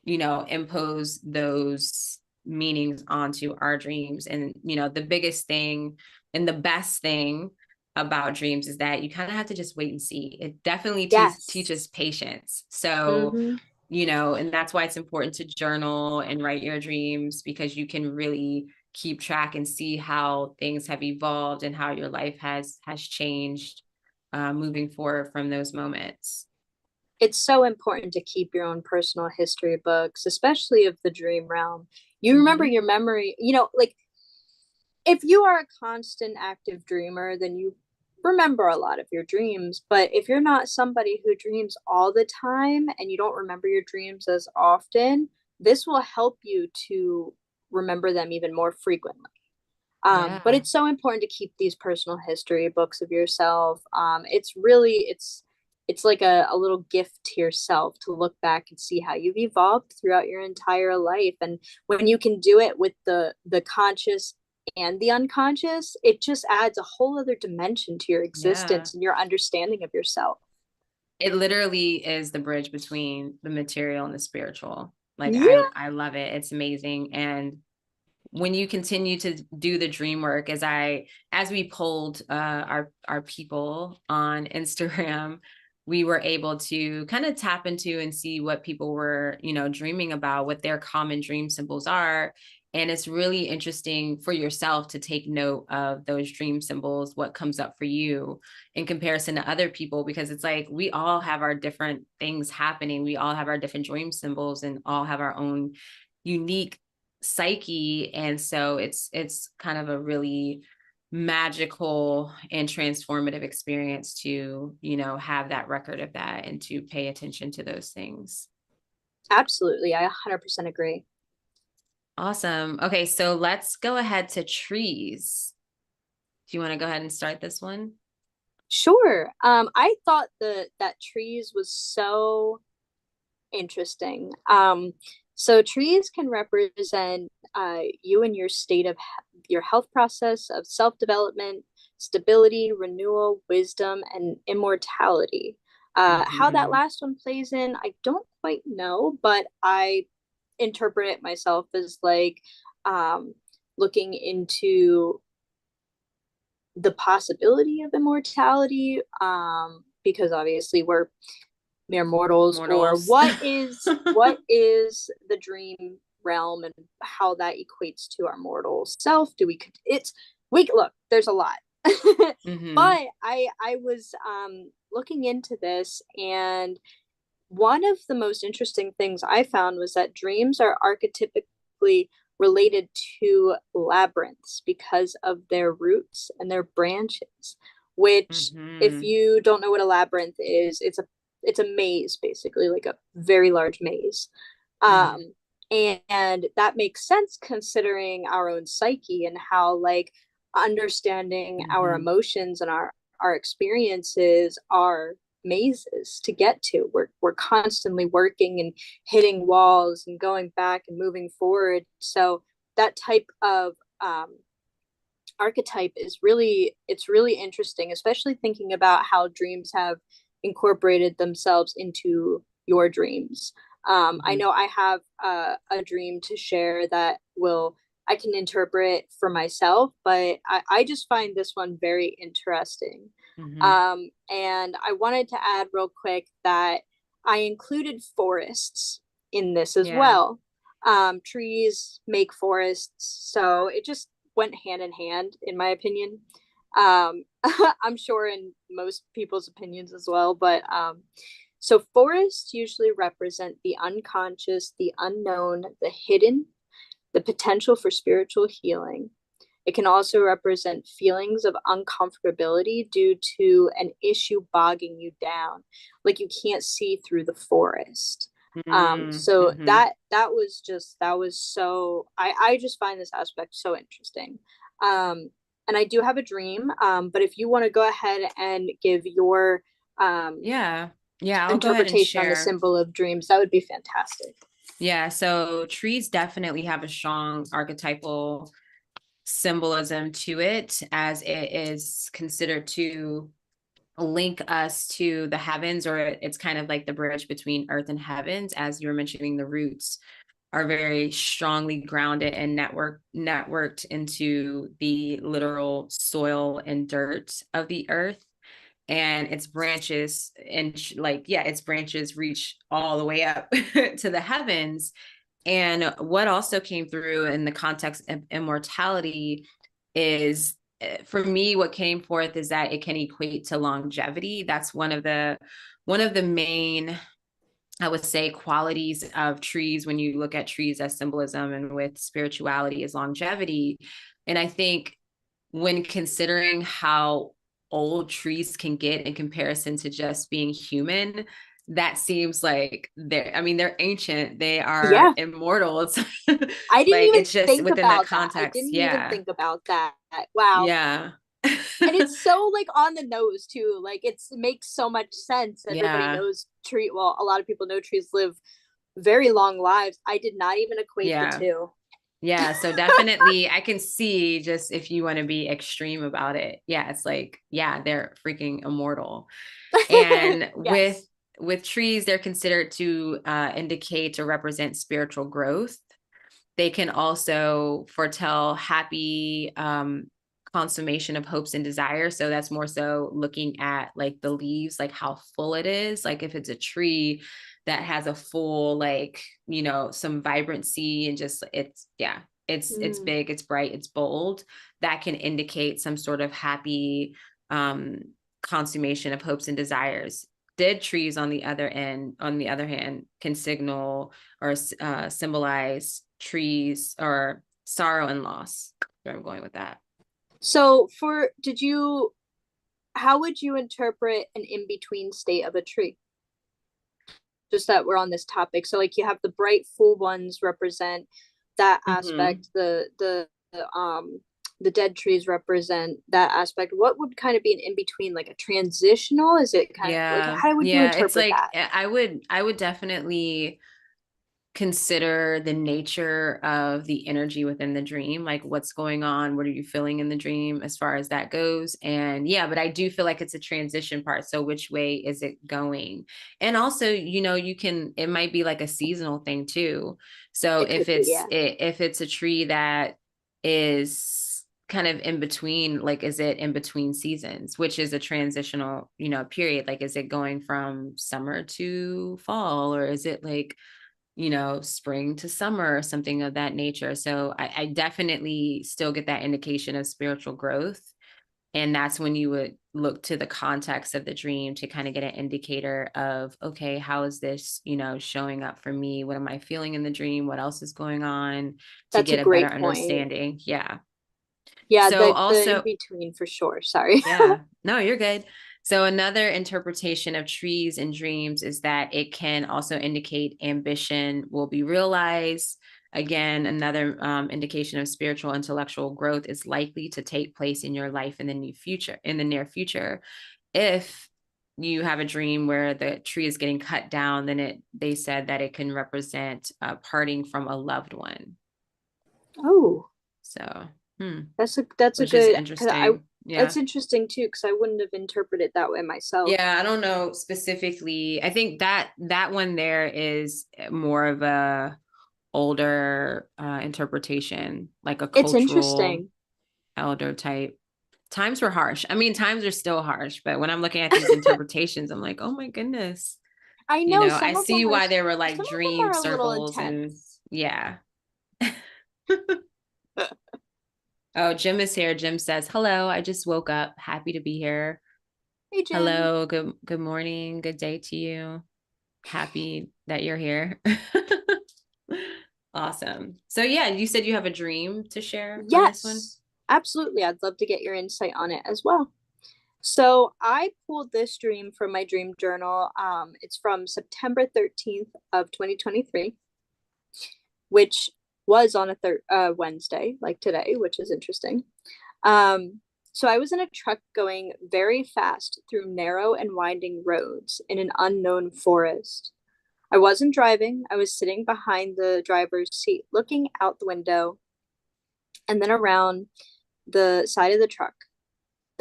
impose those meanings onto our dreams. And, the biggest thing and the best thing about dreams is that you kind of have to just wait and see. It definitely teaches patience. So, and that's why it's important to journal and write your dreams, because you can really keep track and see how things have evolved and how your life has changed moving forward from those moments. It's so important to keep your own personal history books, especially of the dream realm. You remember your memory, like if you are a constant active dreamer, then you remember a lot of your dreams. But if you're not somebody who dreams all the time and you don't remember your dreams as often, this will help you to remember them even more frequently. But it's so important to keep these personal history books of yourself. It's like a little gift to yourself to look back and see how you've evolved throughout your entire life. And when you can do it with the conscious and the unconscious, it just adds a whole other dimension to your existence and your understanding of yourself. It literally is the bridge between the material and the spiritual. Like, I love it. It's amazing. And when you continue to do the dream work, as we polled our people on Instagram, we were able to kind of tap into and see what people were, dreaming about, what their common dream symbols are. And it's really interesting for yourself to take note of those dream symbols, what comes up for you in comparison to other people, because it's like we all have our different things happening. We all have our different dream symbols and all have our own unique psyche. And so it's kind of a really magical and transformative experience to, have that record of that and to pay attention to those things. Absolutely. I 100% agree. Awesome. Okay, so let's go ahead to trees. Do you want to go ahead and start this one? Sure. I thought that trees was so interesting. So trees can represent you and your state of your health process of self-development, stability, renewal, wisdom, and immortality. How that last one plays in, I don't quite know, but I interpret it myself as like looking into the possibility of immortality, because obviously we're mere mortals. Or what is the dream realm and how that equates to our mortal self. Look, there's a lot. But I was looking into this, and one of the most interesting things I found was that dreams are archetypically related to labyrinths because of their roots and their branches, which if you don't know what a labyrinth is, it's a maze, basically, like a very large maze. And that makes sense considering our own psyche and how like understanding our emotions and our experiences are mazes to get to. We're constantly working and hitting walls and going back and moving forward. So that type of archetype is really interesting, especially thinking about how dreams have incorporated themselves into your dreams. I know I have a dream to share that I can interpret for myself, but I just find this one very interesting. And I wanted to add real quick that I included forests in this as well. Trees make forests, so it just went hand in hand, in my opinion. I'm sure in most people's opinions as well, but so forests usually represent the unconscious, the unknown, the hidden, the potential for spiritual healing. It can also represent feelings of uncomfortability due to an issue bogging you down, like you can't see through the forest. So that was so I just find this aspect so interesting. And I do have a dream, but if you want to go ahead and give your I'll interpretation on the symbol of dreams, that would be fantastic. Yeah, so trees definitely have a strong archetypal symbolism to it, as it is considered to link us to the heavens, or it's kind of like the bridge between earth and heavens. As you were mentioning, the roots are very strongly grounded and networked into the literal soil and dirt of the earth, and its branches its branches reach all the way up to the heavens. And what also came through in the context of immortality is, for me, what came forth is that it can equate to longevity. That's one of the main, I would say, qualities of trees when you look at trees as symbolism and with spirituality, is longevity. And I think when considering how old trees can get in comparison to just being human, that seems like they're ancient, they are immortal. It's I didn't like, even it's just think within that about that. I context. didn't even Yeah. think about that. Wow. Yeah. And it's so like on the nose too. Like it makes so much sense. Everybody Yeah. knows well, a lot of people know trees live very long lives. I did not even equate the Yeah. two. Yeah. So definitely I can see, just if you want to be extreme about it. Yeah. It's like, yeah, they're freaking immortal. And Yes. with trees, they're considered to indicate or represent spiritual growth. They can also foretell happy consummation of hopes and desires. So that's more so looking at like the leaves, like how full it is. Like if it's a tree that has a full, like, some vibrancy, and just it's big, it's bright, it's bold, that can indicate some sort of happy consummation of hopes and desires. Dead trees, on the other hand, can signal or symbolize trees or sorrow and loss. Where I'm going with that. So how would you interpret an in-between state of a tree? Just that we're on this topic. So like you have the bright full ones represent that aspect. The dead trees represent that aspect. What would kind of be an in-between, like a transitional? Is it kind of like, how would you It's interpret like, that? I would definitely consider the nature of the energy within the dream, like what's going on, what are you feeling in the dream as far as that goes. And but I do feel like it's a transition part. So which way is it going? And also, it might be like a seasonal thing too. So It could be, yeah. if it's a tree that is kind of in between, like, is it in between seasons, which is a transitional, period? Like, is it going from summer to fall, or is it like, spring to summer, or something of that nature? So I definitely still get that indication of spiritual growth. And that's when you would look to the context of the dream to kind of get an indicator of, okay, how is this, showing up for me? What am I feeling in the dream? What else is going on, to That's a get a better great point. understanding. Yeah. Yeah, So the also, in-between for sure. Sorry. yeah, no, you're good. So another interpretation of trees and dreams is that it can also indicate ambition will be realized. Again, another indication of spiritual intellectual growth is likely to take place in your life in the near future. If you have a dream where the tree is getting cut down, then they said that it can represent parting from a loved one. Oh, so that's a which is good, because interesting. Yeah. it's interesting too, because I wouldn't have interpreted it that way myself. Yeah, I don't know specifically. I think that one there is more of a older interpretation, like a It's cultural interesting. elder type. Times were harsh. I mean, times are still harsh, but when I'm looking at these interpretations, I'm like, oh my goodness. I know I see why there were like some of them dream are a little circles and intense. yeah. Oh, Jim is here. Jim says, hello, I just woke up. Happy to be here. Hey, Jim. Hello, good morning, good day to you. Happy that you're here. Awesome. So yeah, you said you have a dream to share on this one? Yes, absolutely. I'd love to get your insight on it as well. So I pulled this dream from my dream journal. It's from September 13th of 2023, which was on a Wednesday, like today, which is interesting. So I was in a truck going very fast through narrow and winding roads in an unknown forest. I wasn't driving. I was sitting behind the driver's seat, looking out the window and then around the side of the truck.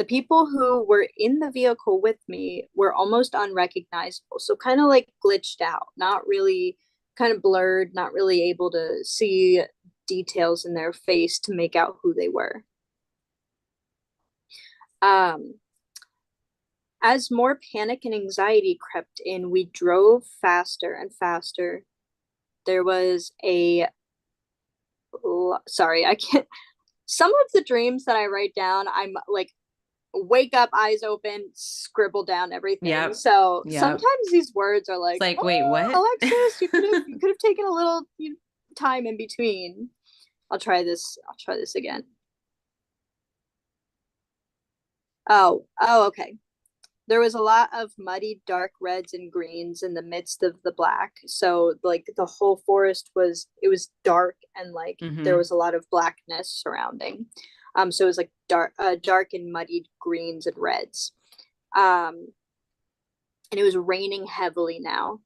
the people who were in the vehicle with me were almost unrecognizable. So kind of like glitched out, not really, kind of blurred, not really able to see details in their face to make out who they were. As more panic and anxiety crept in, we drove faster and faster. There was sorry, I can't. Some of the dreams that I write down, I'm like, wake up, eyes open, scribble down everything. Yep. So Yep. sometimes these words are like, it's like, wait, what? Alexis, you could have taken a little time in between. I'll try this again. Okay. There was a lot of muddy, dark reds and greens in the midst of the black. So like the whole forest was dark, and like there was a lot of blackness surrounding. So it was like dark and muddied greens and reds. And it was raining heavily now.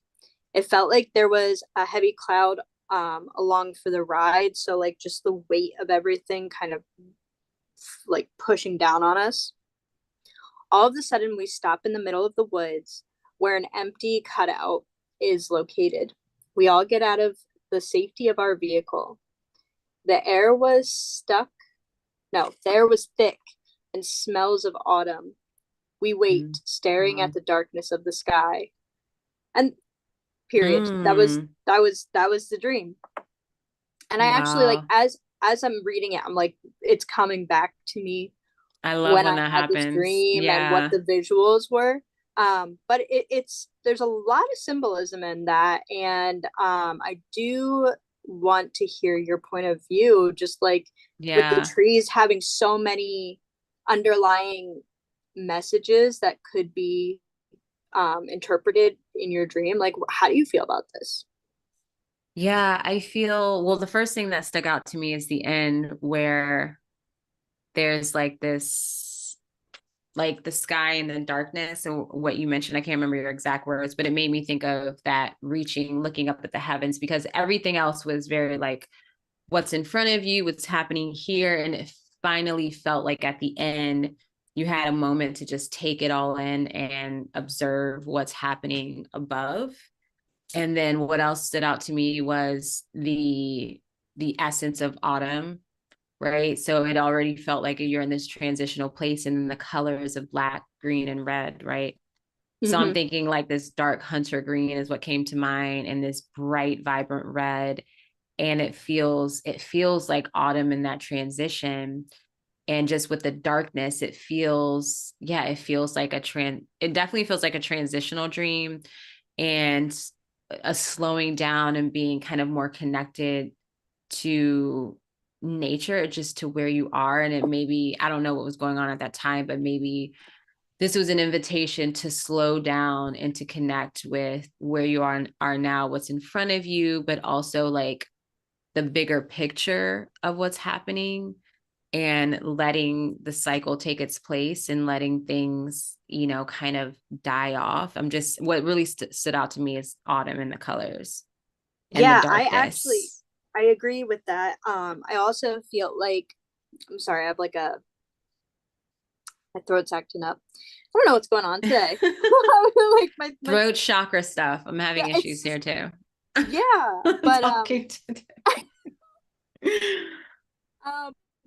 It felt like there was a heavy cloud along for the ride. So like just the weight of everything kind of like pushing down on us. All of a sudden, we stop in the middle of the woods where an empty cutout is located. We all get out of the safety of our vehicle. The air was thick and smells of autumn. We wait, staring at the darkness of the sky. And period. That was the dream. And I actually like as I'm reading it, I'm like, it's coming back to me. I love when that happens. This dream and what the visuals were. But there's a lot of symbolism in that, and I do want to hear your point of view, just like with the trees having so many underlying messages that could be interpreted in your dream. Like, how do you feel about this? Yeah, I feel, well, the first thing that stuck out to me is the end where there's like this, like the sky and the darkness and what you mentioned. I can't remember your exact words, but it made me think of that looking up at the heavens, because everything else was very like what's in front of you, what's happening here. And it finally felt like at the end, you had a moment to just take it all in and observe what's happening above. And then what else stood out to me was the essence of autumn, right? So it already felt like you're in this transitional place, and then the colors of black, green, and red, right? So I'm thinking like this dark hunter green is what came to mind, and this bright, vibrant red. And it feels like autumn in that transition. And just with the darkness, it feels like it definitely feels like a transitional dream, and a slowing down and being kind of more connected to nature, just to where you are. And it maybe, I don't know what was going on at that time, but maybe this was an invitation to slow down and to connect with where you are now, what's in front of you, but also like the bigger picture of what's happening, and letting the cycle take its place and letting things, kind of die off. What really stood out to me is autumn and the colors. And the darkness. I agree with that. I also feel like, I'm sorry, I have like my throat's acting up. I don't know what's going on today. Like my throat chakra stuff. I'm having issues here too. Yeah, but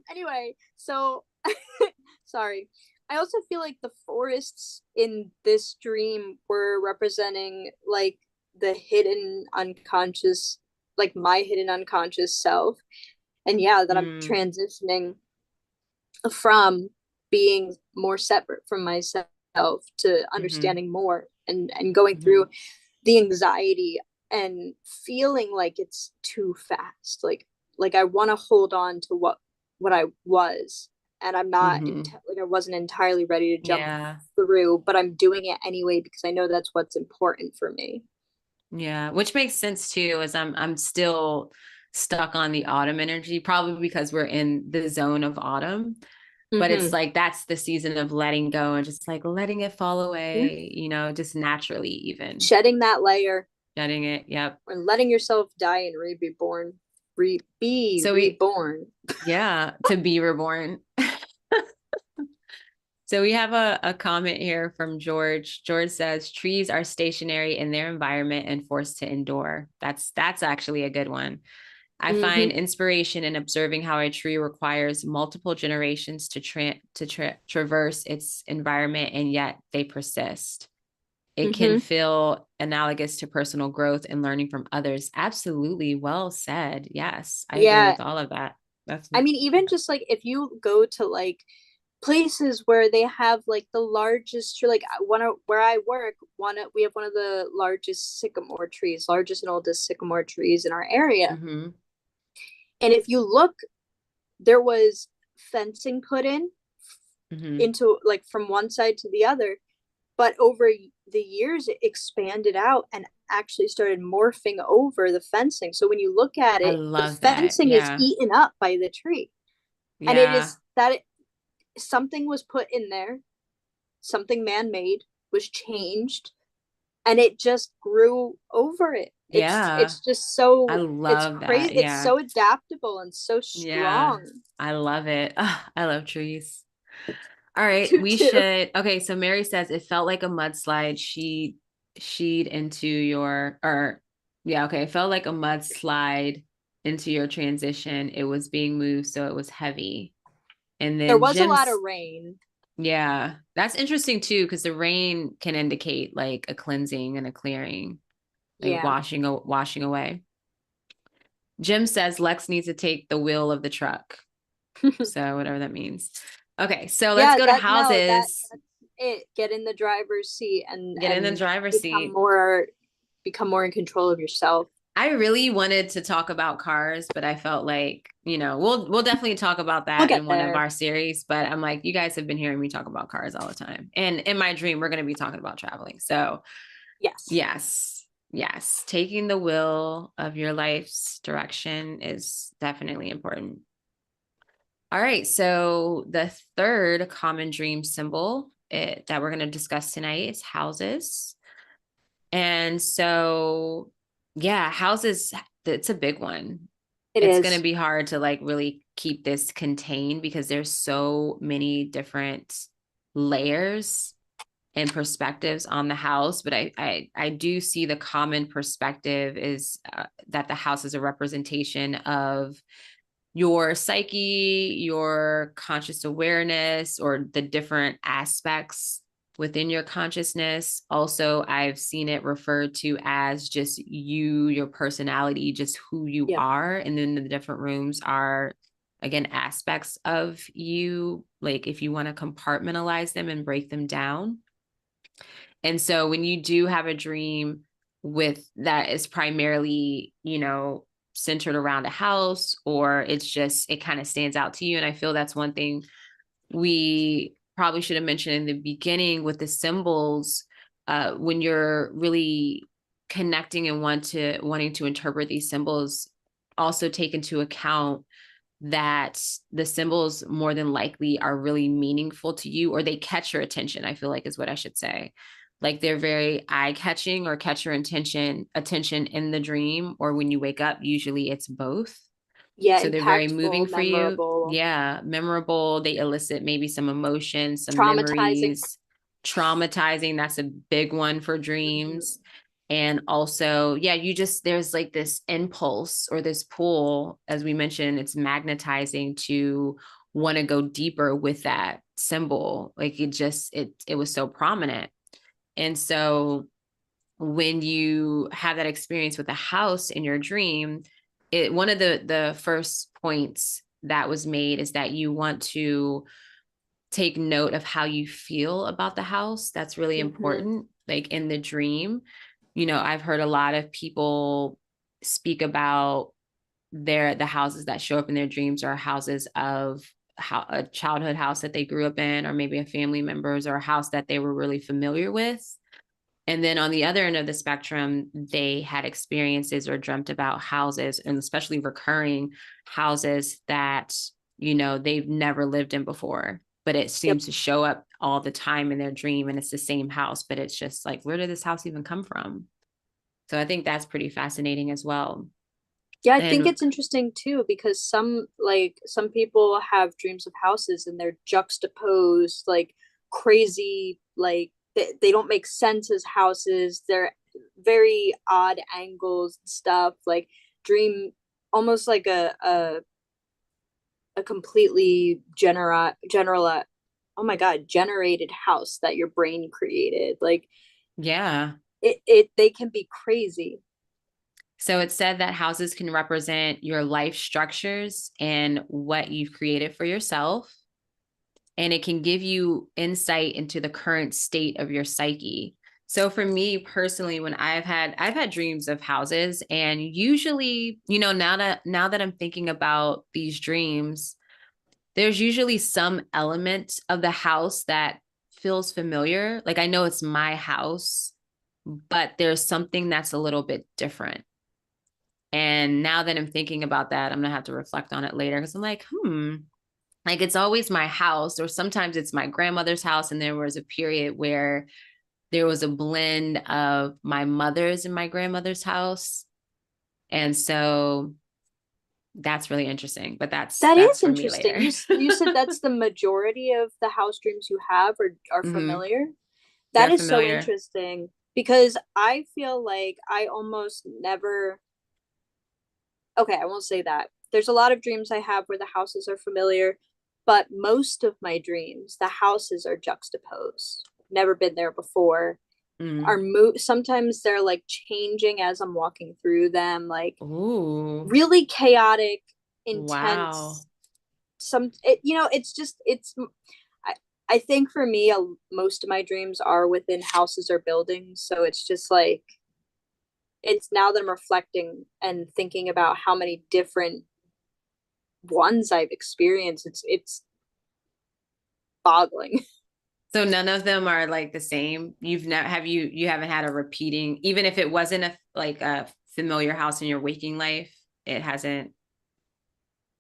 anyway, so sorry. I also feel like the forests in this dream were representing like the hidden unconscious, like my hidden unconscious self. And yeah, that I'm transitioning from being more separate from myself to understanding more, and going through the anxiety and feeling like it's too fast. Like I want to hold on to what I was, and I'm not like I wasn't entirely ready to jump through, but I'm doing it anyway because I know that's what's important for me. Yeah, which makes sense too, as I'm still stuck on the autumn energy, probably because we're in the zone of autumn. But it's like that's the season of letting go and just like letting it fall away, just naturally, even shedding that layer, shedding it. Yep. And letting yourself die and reborn. Reborn. Yeah, to be reborn. So we have a comment here from George. George says trees are stationary in their environment and forced to endure. That's actually a good one. I find inspiration in observing how a tree requires multiple generations to traverse its environment, and yet they persist. It can feel analogous to personal growth and learning from others. Absolutely. Well said. Yes, I agree with all of that. I mean, even just like if you go to like places where they have like the largest tree, like where I work, we have one of the largest sycamore trees, largest and oldest sycamore trees in our area. And if you look, there was fencing put in into like from one side to the other, but over the years it expanded out and actually started morphing over the fencing. So when you look at it, the fencing is eaten up by the tree. And it is that something was put in there, something man-made was changed, and it just grew over it. It's just so, I love it's crazy. that. It's so adaptable and so strong. I love it. Oh, I love trees. All right, we should. Okay, so Mary says it felt like a mudslide. She'd into your, or yeah, okay, it felt like a mudslide into your transition. It was being moved, so it was heavy. And then there was a lot of rain. Yeah, that's interesting too, because the rain can indicate like a cleansing and a clearing, like washing away. Jim says Lex needs to take the wheel of the truck. So whatever that means. Okay, so let's go to houses. No, that's it. Get in the driver's seat and in the driver's seat. Become more in control of yourself. I really wanted to talk about cars, but I felt like, we'll definitely talk about that in one of our series. But I'm like, you guys have been hearing me talk about cars all the time. And in my dream, we're going to be talking about traveling. So yes. Taking the wheel of your life's direction is definitely important. All right. So the third common dream symbol that we're going to discuss tonight is houses. And so, yeah, houses, it's a big one. It's going to be hard to like really keep this contained because there's so many different layers and perspectives on the house. But I do see the common perspective is that the house is a representation of your psyche, your conscious awareness, or the different aspects within your consciousness. Also, I've seen it referred to as just you, your personality, just who you are. And then the different rooms are, again, aspects of you, like if you want to compartmentalize them and break them down. And so when you do have a dream with that is primarily, centered around a house, or it kind of stands out to you. And I feel that's one thing we probably should have mentioned in the beginning with the symbols, when you're really connecting and wanting to interpret these symbols, also take into account that the symbols more than likely are really meaningful to you, or they catch your attention, I feel like is what I should say. Like they're very eye-catching or catch your attention in the dream, or when you wake up. Usually it's both. Yeah, so they're very moving for memorable. You. Yeah, memorable. They elicit maybe some emotions, some memories. Traumatizing. That's a big one for dreams. And also, there's like this impulse or this pull, as we mentioned, it's magnetizing to want to go deeper with that symbol. Like it was so prominent. And so when you have that experience with a house in your dream, one of the first points that was made is that you want to take note of how you feel about the house. That's really important. Like in the dream, I've heard a lot of people speak about the houses that show up in their dreams are houses of a childhood house that they grew up in, or maybe a family member's, or a house that they were really familiar with. And then on the other end of the spectrum, they had experiences or dreamt about houses, and especially recurring houses that, they've never lived in before, but it seems to show up all the time in their dream. And it's the same house, but it's just like, where did this house even come from? So I think that's pretty fascinating as well. Yeah, I think it's interesting too, because some people have dreams of houses and they're juxtaposed like crazy, like they don't make sense as houses. They're very odd angles and stuff. Like dream almost like a completely oh my god, generated house that your brain created. Like Yeah. it they can be crazy. So it said that houses can represent your life structures and what you've created for yourself. And it can give you insight into the current state of your psyche. So for me personally, when I've had dreams of houses, and usually, now that I'm thinking about these dreams, there's usually some element of the house that feels familiar. Like I know it's my house, but there's something that's a little bit different. And now that I'm thinking about that, I'm gonna have to reflect on it later because I'm like it's always my house, or sometimes it's my grandmother's house. And there was a period where there was a blend of my mother's and my grandmother's house. And so that's really interesting, but that's That is for me interesting. later. You said that's the majority of the house dreams you have are Mm-hmm. familiar. That They're is so familiar. interesting because I feel like I almost never, okay, I won't say that. There's a lot of dreams I have where the houses are familiar, but most of my dreams, the houses are juxtaposed. Never been there before. Mm. Sometimes they're like changing as I'm walking through them, like Ooh, really chaotic, wow. intense. It's just I, I think for me, most of my dreams are within houses or buildings, so it's just like it's now that I'm reflecting and thinking about how many different ones I've experienced, it's boggling. So none of them are like the same. You haven't had a repeating, even if it wasn't a familiar house in your waking life, it hasn't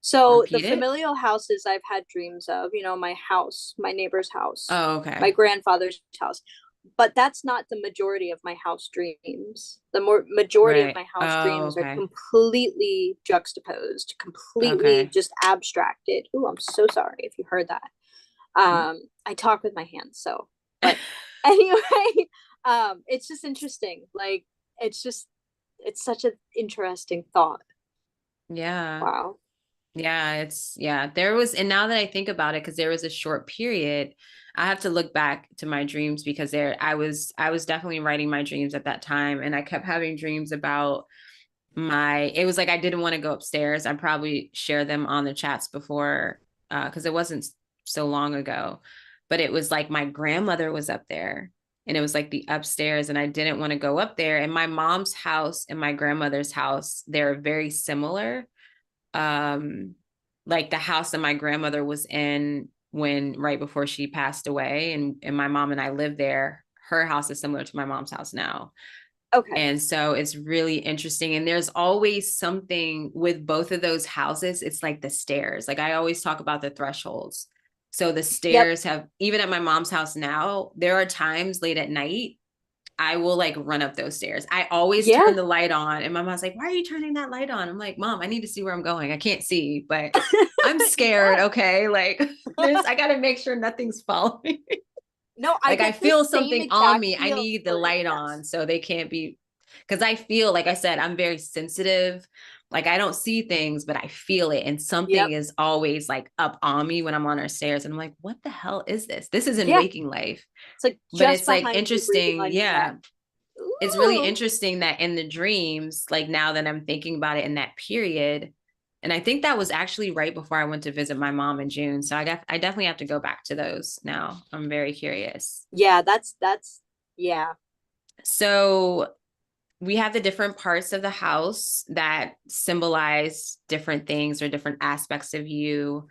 So the repeated. familial houses I've had dreams of, my house, my neighbor's house, Oh, my okay. grandfather's house, but that's not the majority of my house dreams. The majority of Right. my house Oh, dreams are okay. completely juxtaposed, completely Okay. just abstracted. Ooh, I'm so sorry if you heard that. I talk with my hands, so but anyway, it's just interesting. Like it's such an interesting thought. Yeah. Wow. Yeah, there was, and now that I think about it, because there was a short period, I have to look back to my dreams because I was definitely writing my dreams at that time, and I kept having dreams about it was like I didn't want to go upstairs. I probably shared them on the chats before, because it wasn't so long ago, but it was like my grandmother was up there, and it was like the upstairs, and I didn't want to go up there. And my mom's house and my grandmother's house, they're very similar. um like the house that my grandmother was in when right before she passed away, and my mom and I lived there. Her house is similar to my mom's house now. Okay. And so it's really interesting. And there's always something with both of those houses. It's like the stairs. Like I always talk about the thresholds. So the Yep. stairs have, even at my mom's house now, there are times late at night I will like run up those stairs. I always Yeah. turn the light on, and my mom's like, "Why are you turning that light on?" I'm like, "Mom, I need to see where I'm going. I can't see, but I'm scared." Yeah. Okay. Like I got to make sure nothing's following. No, I Like I get the feel same something on exact me. I need the feeling. light on Yes. so they can't be, because I feel, like I said, I'm very sensitive. Like I don't see things, but I feel it. And something Yep. is always like up on me when I'm on our stairs. And I'm like, what the hell is this? This is in Yeah. waking life. It's like But just it's like behind you, breathing interesting. on your neck. Yeah. It's really Ooh. interesting that in the dreams, like now that I'm thinking about it in that period, and I think that was actually right before I went to visit my mom in June. So I definitely have to go back to those now. I'm very curious. Yeah, that's yeah. So we have the different parts of the house that symbolize different things or different aspects of you.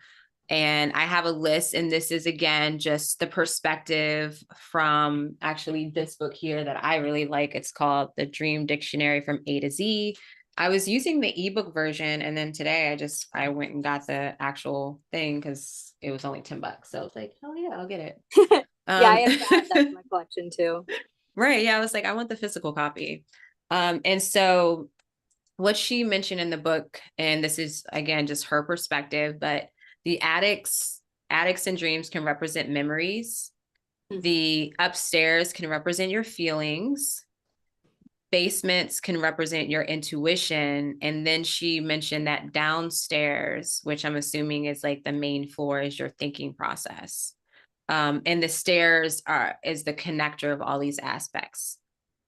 And I have a list, and this is again just the perspective from actually this book here that I really like. It's called The Dream Dictionary from A to Z. I was using the ebook version, and then today I went and got the actual thing because it was only $10. So I was like, hell yeah, I'll get it. Yeah, I Um, have to add that to my collection too. right. Yeah. I was like, I want the physical copy. And so what she mentioned in the book, and this is again just her perspective, but the addicts and dreams can represent memories. The upstairs can represent your feelings. Basements can represent your intuition. And then she mentioned that downstairs, which I'm assuming is like the main floor, is your thinking process. And the stairs is the connector of all these aspects.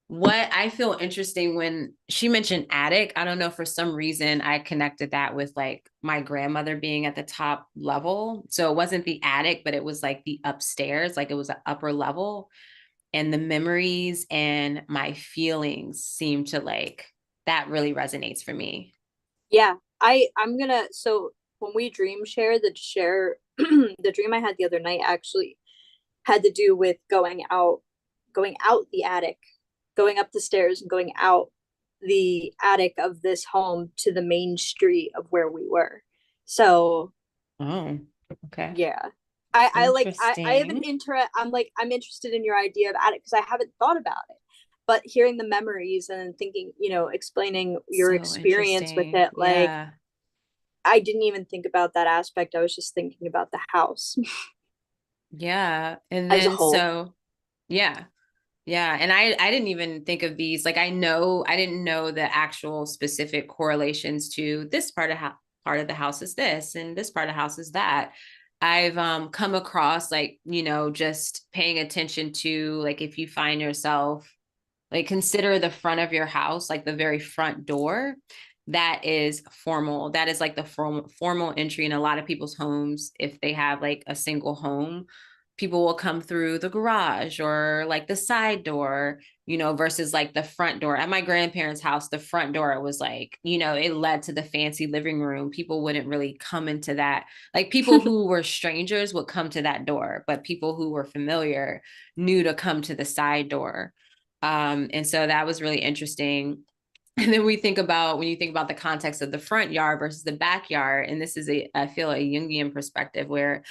What I feel interesting when she mentioned attic, I don't know, for some reason I connected that with like my grandmother being at the top level. So it wasn't the attic, but it was like the upstairs, like it was an upper level. And the memories and my feelings seem to like, that really resonates for me. Yeah, I'm gonna, so when we dream share, the dream I had the other night actually had to do with going out the attic, going up the stairs and going out the attic of this home to the main street of where we were. So Oh, okay. yeah. I have an Interesting. interest. I'm interested in your idea of attic because I haven't thought about it. But hearing the memories and thinking, explaining your So experience with interesting. it, like Yeah. I didn't even think about that aspect. I was just thinking about the house Yeah. And as a then whole. so, yeah. Yeah, and I didn't even think of these. Like I didn't know the actual specific correlations to this part of the house is this and this part of the house is that. I've come across like, just paying attention to like if you find yourself like consider the front of your house, like the very front door. That is formal. That is like the formal entry in a lot of people's homes. If they have like a single home, people will come through the garage or like the side door, versus like the front door. At my grandparents' house, the front door was like, it led to the fancy living room. People wouldn't really come into that. Like people who were strangers would come to that door, but people who were familiar knew to come to the side door. And so that was really interesting. And then when you think about the context of the front yard versus the backyard, and this is I feel a Jungian perspective where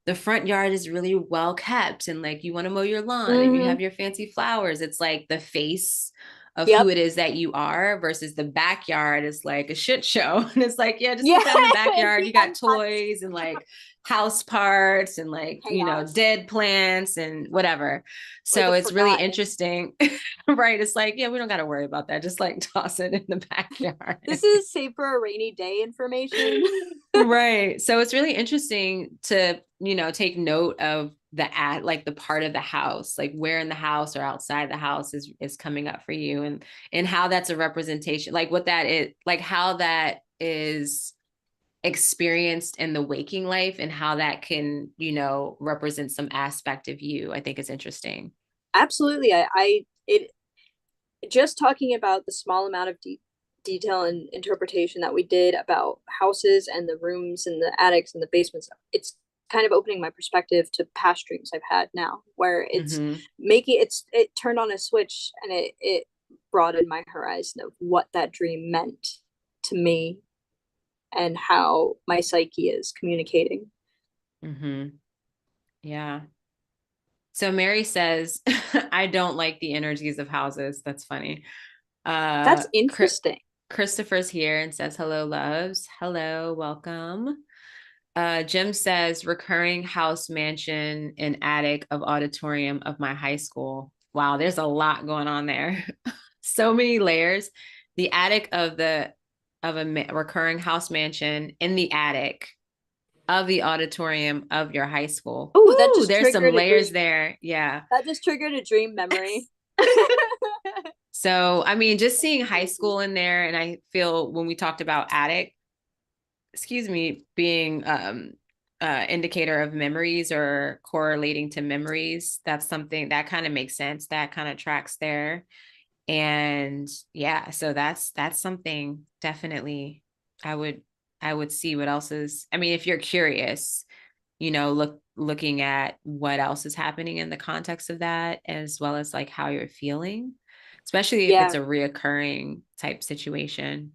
the front yard is really well kept and like you want to mow your lawn and you Mm-hmm. have your fancy flowers. It's like the face of who Yep. it is that you are versus the backyard is like a shit show. And it's like, yeah, just Yeah. put that in the backyard. The You got untouched toys and like house parts and like, chaos. dead plants and whatever. Or So the it's really forgotten. interesting. Right. It's like, yeah, we don't got to worry about that. Just like toss it in the backyard. This is safe for a rainy day information. Right. So it's really interesting to, take note of like the part of the house, like where in the house or outside the house is coming up for you and how that's a representation, like what that is, like how that is experienced in the waking life and how that can, represent some aspect of you. I think is interesting. Absolutely. It just talking about the small amount of detail and interpretation that we did about houses and the rooms and the attics and the basements, it's kind of opening my perspective to past dreams I've had now, where it's Mm-hmm. it turned on a switch and it broadened my horizon of what that dream meant to me and how my psyche is communicating. Mm-hmm. Yeah. So Mary says, I don't like the energies of houses. That's funny. That's interesting. Christopher's here and says, hello, loves. Hello, welcome. Jim says, recurring house, mansion, and attic of auditorium of my high school. Wow, there's a lot going on there. So many layers. The attic of a recurring house mansion in the attic of the auditorium of your high school. Oh, that Ooh, just there's some triggered a layers dream. there. Yeah. That just triggered a dream memory. So, I mean, just seeing high school in there, and I feel when we talked about attic, excuse me, being indicator of memories or correlating to memories, that's something that kind of makes sense. That kind of tracks there. And yeah, so that's something definitely I would I would see what else is. I mean, if you're curious, looking at what else is happening in the context of that, as well as like how you're feeling, especially if it's Yeah, a reoccurring type situation.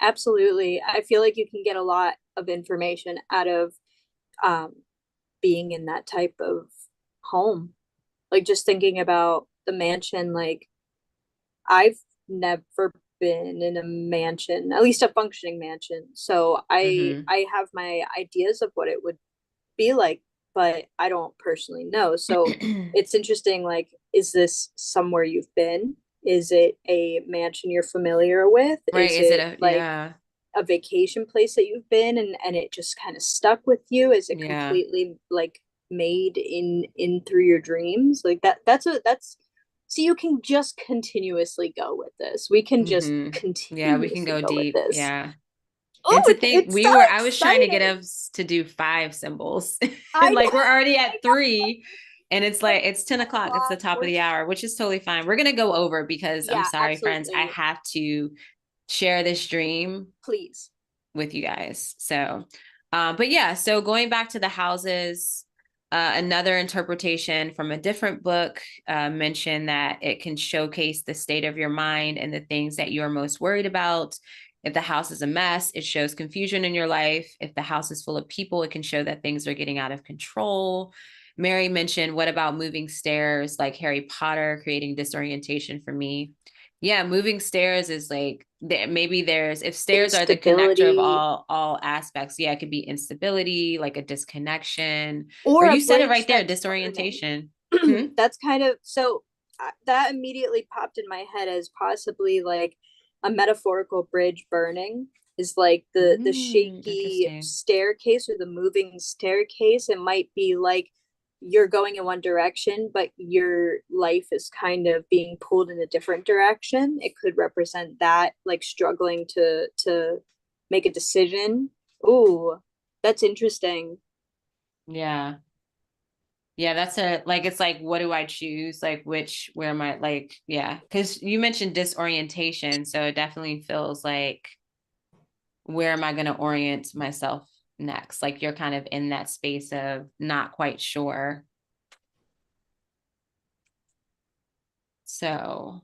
absolutely. I feel like you can get a lot of information out of um, being in that type of home. Like just thinking about the mansion, like I've never been in a mansion, at least a functioning mansion. So I Mm-hmm. I have my ideas of what it would be like but I don't personally know. So it's interesting, like, is this somewhere you've been? Is it a mansion you're familiar with? Right. Is Is it it a, like yeah. a vacation place that you've been and it just kind of stuck with you? Is it Yeah. completely like made in through your dreams? Like that's so you can just continuously go with this. We can just Yeah, we can continuously go go with deep. this. Yeah. Oh, And to think it's so I was trying to get exciting. us to do 5 symbols. I And know. like we're already I at 3. And it's like know. it's 10 10 o'clock. It's the o'clock. top of the hour, which is totally fine. We're gonna go over because I'm Yeah, sorry, friends. I absolutely. have to share this dream Please. with you guys. So but yeah, so going back to the houses, another interpretation from a different book mentioned that it can showcase the state of your mind and the things that you're most worried about. If the house is a mess, it shows confusion in your life. If the house is full of people, it can show that things are getting out of control. Mary mentioned, what about moving stairs like Harry Potter, creating disorientation for me? Yeah, moving stairs is like maybe there's, if stairs are the connector of Instability all aspects. Yeah, it could be instability, like a disconnection, or or a you said it bridge right there, that's burning. disorientation. Hmm? That's kind of so that immediately popped in my head as possibly like a metaphorical bridge burning is like the shaky Interesting. staircase or the moving staircase. It might be like you're going in one direction but your life is kind of being pulled in a different direction. It could represent that, like struggling to make a decision. Ooh, that's interesting. Yeah. Yeah, that's a like it's like what do I choose? Like where am I like yeah, because you mentioned disorientation, so it definitely feels like where am I going to orient myself next? Like you're kind of in that space of not quite sure. So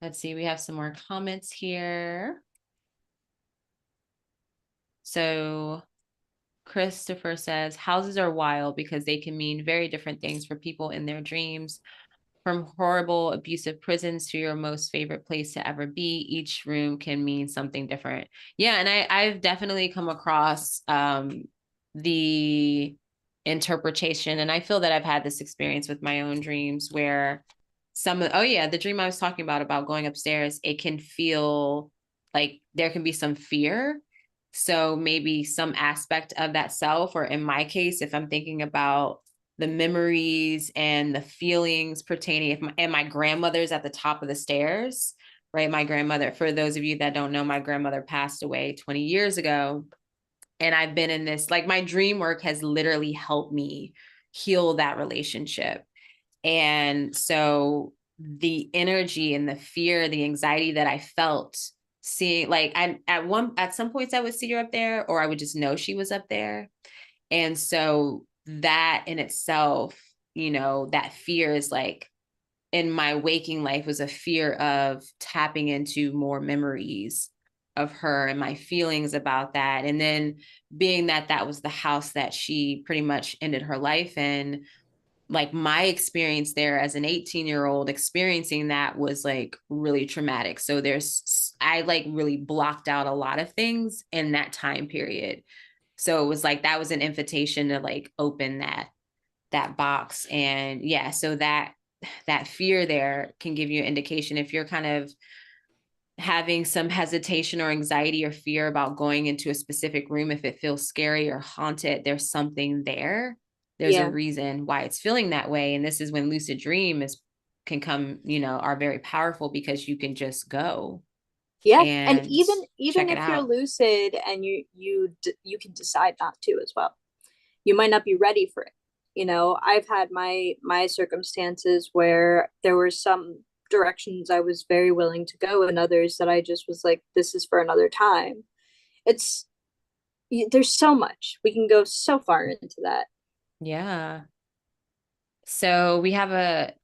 let's see, we have some more comments here. So Christopher says houses are wild because they can mean very different things for people in their dreams. From horrible, abusive prisons to your most favorite place to ever be, each room can mean something different. Yeah, and I've definitely come across the interpretation, and I feel that I've had this experience with my own dreams where oh yeah, the dream I was talking about going upstairs, it can feel like there can be some fear. So maybe some aspect of that self, or in my case, if I'm thinking about the memories and the feelings pertaining and my grandmother's at the top of the stairs, right? My grandmother, for those of you that don't know, my grandmother passed away 20 years ago. And I've been in this, like my dream work has literally helped me heal that relationship. And so the energy and the fear, the anxiety that I felt seeing, like at some points I would see her up there, or I would just know she was up there. And so that in itself, that fear is like in my waking life was a fear of tapping into more memories of her and my feelings about that. And then being that was the house that she pretty much ended her life in, like my experience there as an 18-year-old experiencing that was like really traumatic. So I like really blocked out a lot of things in that time period. So it was like that was an invitation to like open that box. And yeah, so that fear there can give you an indication if you're kind of having some hesitation or anxiety or fear about going into a specific room. If it feels scary or haunted, there's something there. There's a Yeah. reason why it's feeling that way. And this is when lucid dream can come, are very powerful because you can just go Yeah, and and even check it if you're out. lucid and you can decide not to as well. You might not be ready for it. I've had my circumstances where there were some directions I was very willing to go and others that I just was like, this is for another time. It's there's so much. We can go so far into that. Yeah. So we have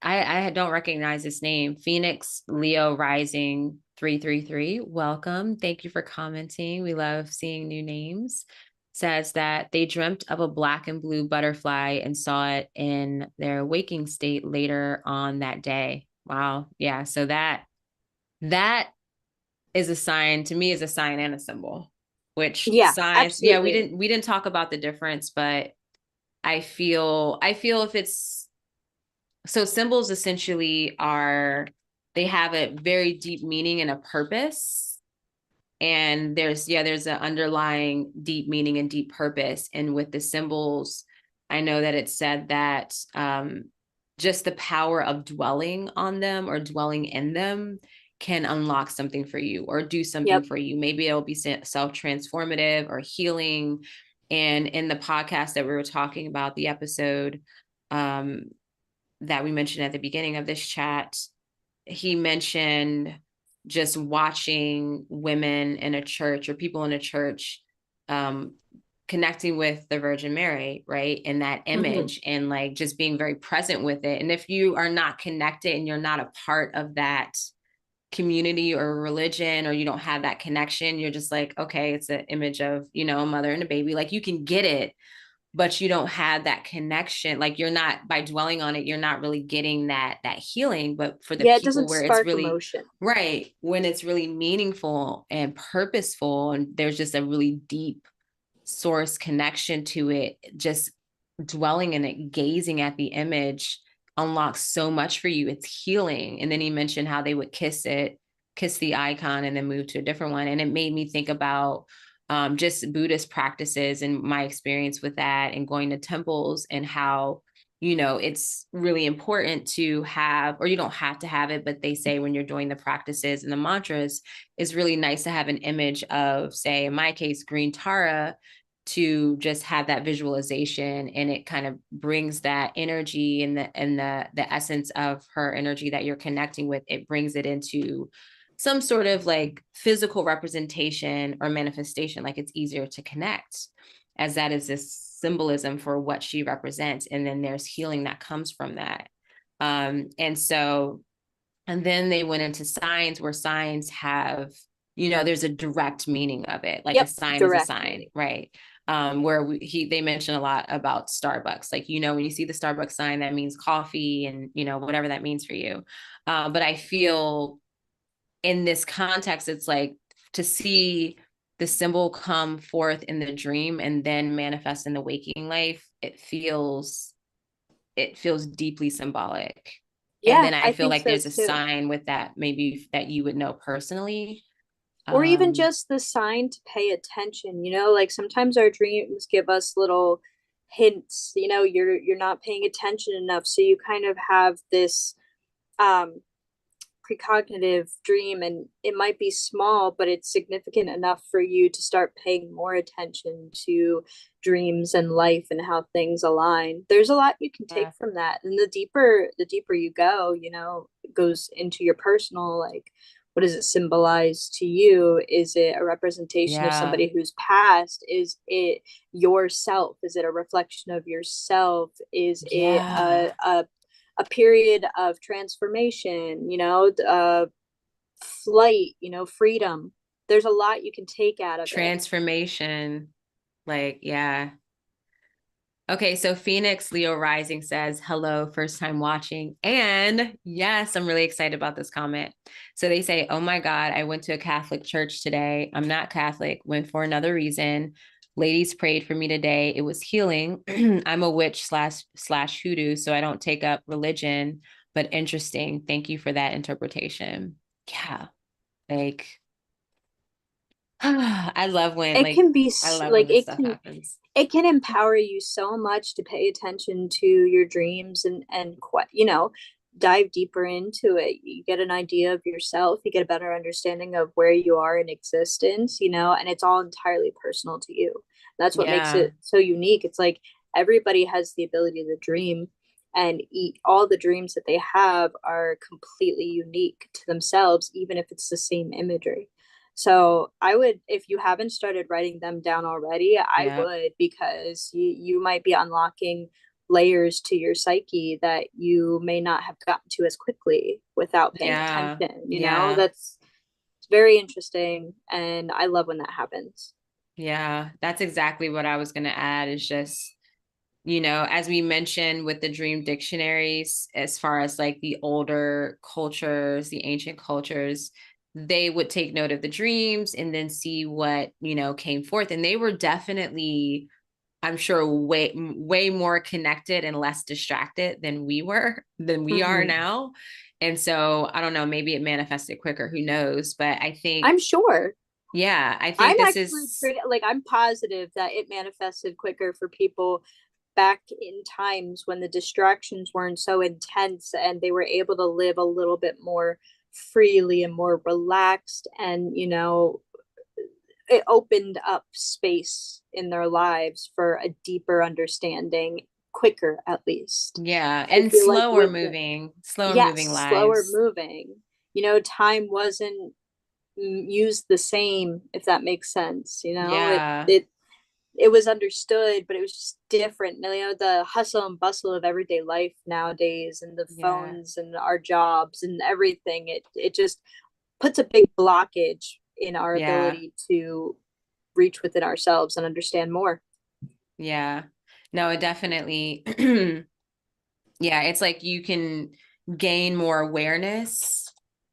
I don't recognize this name, Phoenix Leo Rising 333. Welcome. Thank you for commenting. We love seeing new names. Says that they dreamt of a black and blue butterfly and saw it in their waking state later on that day. Wow. Yeah. So that is a sign, to me, is a sign and a symbol, which Yeah, signs, yeah, we absolutely. didn't talk about the difference, but I feel if it's, so symbols essentially are, they have a very deep meaning and a purpose. And there's an underlying deep meaning and deep purpose. And with the symbols, I know that it said that just the power of dwelling on them or dwelling in them can unlock something for you or do something for you. Maybe it'll be self-transformative or healing. And in the podcast that we were talking about, the episode that we mentioned at the beginning of this chat, he mentioned just watching women in a church or people in a church connecting with the Virgin Mary, right? In that image, and like just being very present with it. And if you are not connected and you're not a part of that community or religion, or you don't have that connection, you're just like, okay, it's an image of, a mother and a baby. Like you can get it, but you don't have that connection. Like you're not, by dwelling on it, you're not really getting that healing. But for the people where it's really emotion. Right, when it's really meaningful and purposeful, and there's just a really deep source connection to it, just dwelling in it, gazing at the image unlocks so much for you. It's healing. And then he mentioned how they would kiss the icon and then move to a different one. And it made me think about just Buddhist practices and my experience with that, and going to temples, and how, it's really important to have, or you don't have to have it, but they say when you're doing the practices and the mantras, it's really nice to have an image of, say, in my case, green Tara, to just have that visualization, and it kind of brings that energy and the essence of her energy that you're connecting with. It brings it into some sort of like physical representation or manifestation. Like it's easier to connect, as that is this symbolism for what she represents. And then there's healing that comes from that. And then they went into signs, where signs have, there's a direct meaning of it. Like a sign is a sign, right? Where they mention a lot about Starbucks. Like, when you see the Starbucks sign, that means coffee, and, whatever that means for you. But I feel in this context, it's like to see the symbol come forth in the dream and then manifest in the waking life. It feels deeply symbolic. Yeah, and then I feel like so there's a too. sign with that, maybe that you would know personally. Or even just the sign to pay attention, like sometimes our dreams give us little hints, you're not paying attention enough. So you kind of have this precognitive dream, and it might be small, but it's significant enough for you to start paying more attention to dreams and life and how things align. There's a lot you can take from that, and the deeper you go, it goes into your personal, like, what does it symbolize to you? Is it a representation of somebody who's passed? Is it yourself? Is it a reflection of yourself? Is it a period of transformation, flight, freedom? There's a lot you can take out of transformation. Like, yeah. Okay, so Phoenix Leo Rising says, hello, first time watching. And yes, I'm really excited about this comment. So they say, oh my God, I went to a Catholic church today. I'm not Catholic, went for another reason. Ladies prayed for me today. It was healing. I'm a witch slash hoodoo, so I don't take up religion, but interesting. Thank you for that interpretation. Yeah, like, I love when, it can be I love like when this stuff happens. It can empower you so much to pay attention to your dreams and dive deeper into it. You get an idea of yourself, you get a better understanding of where you are in existence, and it's all entirely personal to you. That's what makes it so unique. It's like everybody has the ability to dream, and all the dreams that they have are completely unique to themselves, even if it's the same imagery. So I would, if you haven't started writing them down already, I would, because you might be unlocking layers to your psyche that you may not have gotten to as quickly without paying attention. That's very interesting, and I love when that happens. Yeah, that's exactly what I was going to add, is just, as we mentioned with the dream dictionaries, as far as like the older cultures, the ancient cultures, they would take note of the dreams and then see what, came forth. And they were definitely I'm sure way more connected and less distracted than we are now. And so I don't know, maybe it manifested quicker, who knows? But I think I'm sure. yeah, I think I'm this actually is pretty, like, I'm positive that it manifested quicker for people back in times when the distractions weren't so intense and they were able to live a little bit more freely and more relaxed, and it opened up space in their lives for a deeper understanding quicker, at least. yeah, I and feel like with the, slower moving yes, slower lives. moving, time wasn't used the same, if that makes sense. Yeah. It was understood, but it was just different. The hustle and bustle of everyday life nowadays, and the Yeah. phones and our jobs and everything, it just puts a big blockage in our Yeah. ability to reach within ourselves and understand more. Yeah. No, it definitely yeah, it's like you can gain more awareness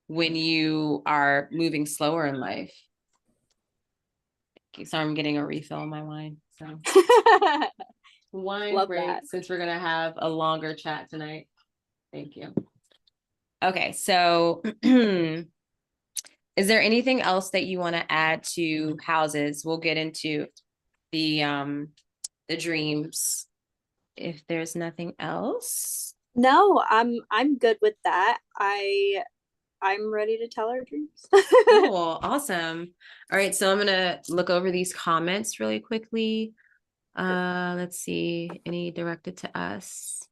when you are moving slower in life. Okay, so I'm getting a refill on my wine. So wine Love break that. since we're gonna have a longer chat tonight. Thank you. Okay, so is there anything else that you want to add to houses? We'll get into the dreams if there's nothing else. No, I'm good with that. I'm ready to tell our dreams. Cool, awesome. All right, so I'm gonna look over these comments really quickly. Let's see, any directed to us?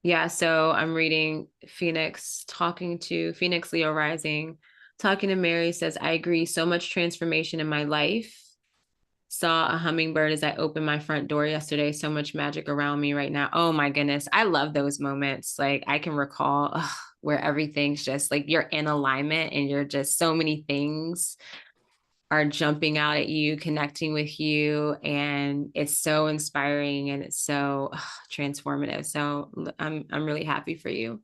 Yeah, so I'm reading Phoenix Leo Rising, talking to Mary says, I agree, so much transformation in my life. Saw a hummingbird as I opened my front door yesterday. So much magic around me right now. Oh my goodness. I love those moments. Like I can recall where everything's just like you're in alignment and you're just so many things are jumping out at you, connecting with you. And it's so inspiring and it's so transformative. So I'm really happy for you.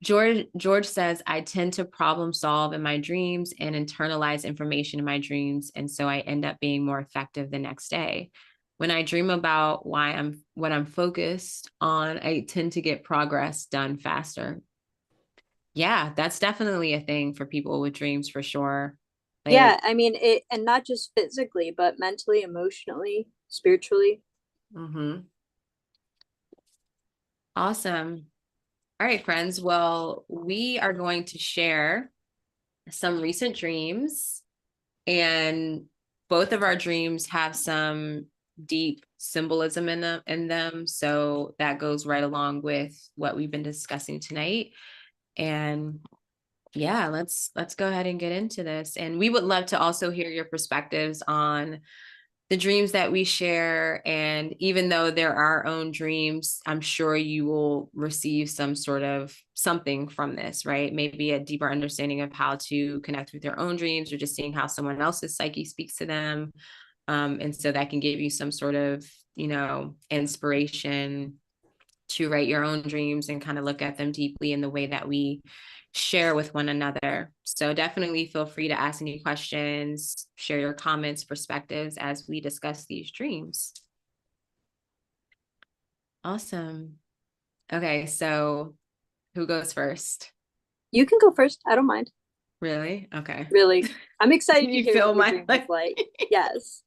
George says, I tend to problem solve in my dreams and internalize information in my dreams. And so I end up being more effective the next day. When I dream about what I'm focused on, I tend to get progress done faster. Yeah, that's definitely a thing for people with dreams for sure. Yeah, Like, I mean it, and not just physically, but mentally, emotionally, spiritually. awesome. All right, friends. Well, we are going to share some recent dreams. And both of our dreams have some deep symbolism in them. So that goes right along with what we've been discussing tonight. And yeah, let's go ahead and get into this. And we would love to also hear your perspectives on the dreams that we share. And even though they're our own dreams, I'm sure you will receive some sort of something from this, right? Maybe a deeper understanding of how to connect with your own dreams or just seeing how someone else's psyche speaks to them. And so that can give you some sort of, inspiration to write your own dreams and kind of look at them deeply in the way that we share with one another. So definitely feel free to ask any questions, share your comments, perspectives as we discuss these dreams. Awesome. Okay, so who goes first? You can go first. I don't mind. Really? Okay. Really. I'm excited Can to you hear what feel your my dream was like. Yes.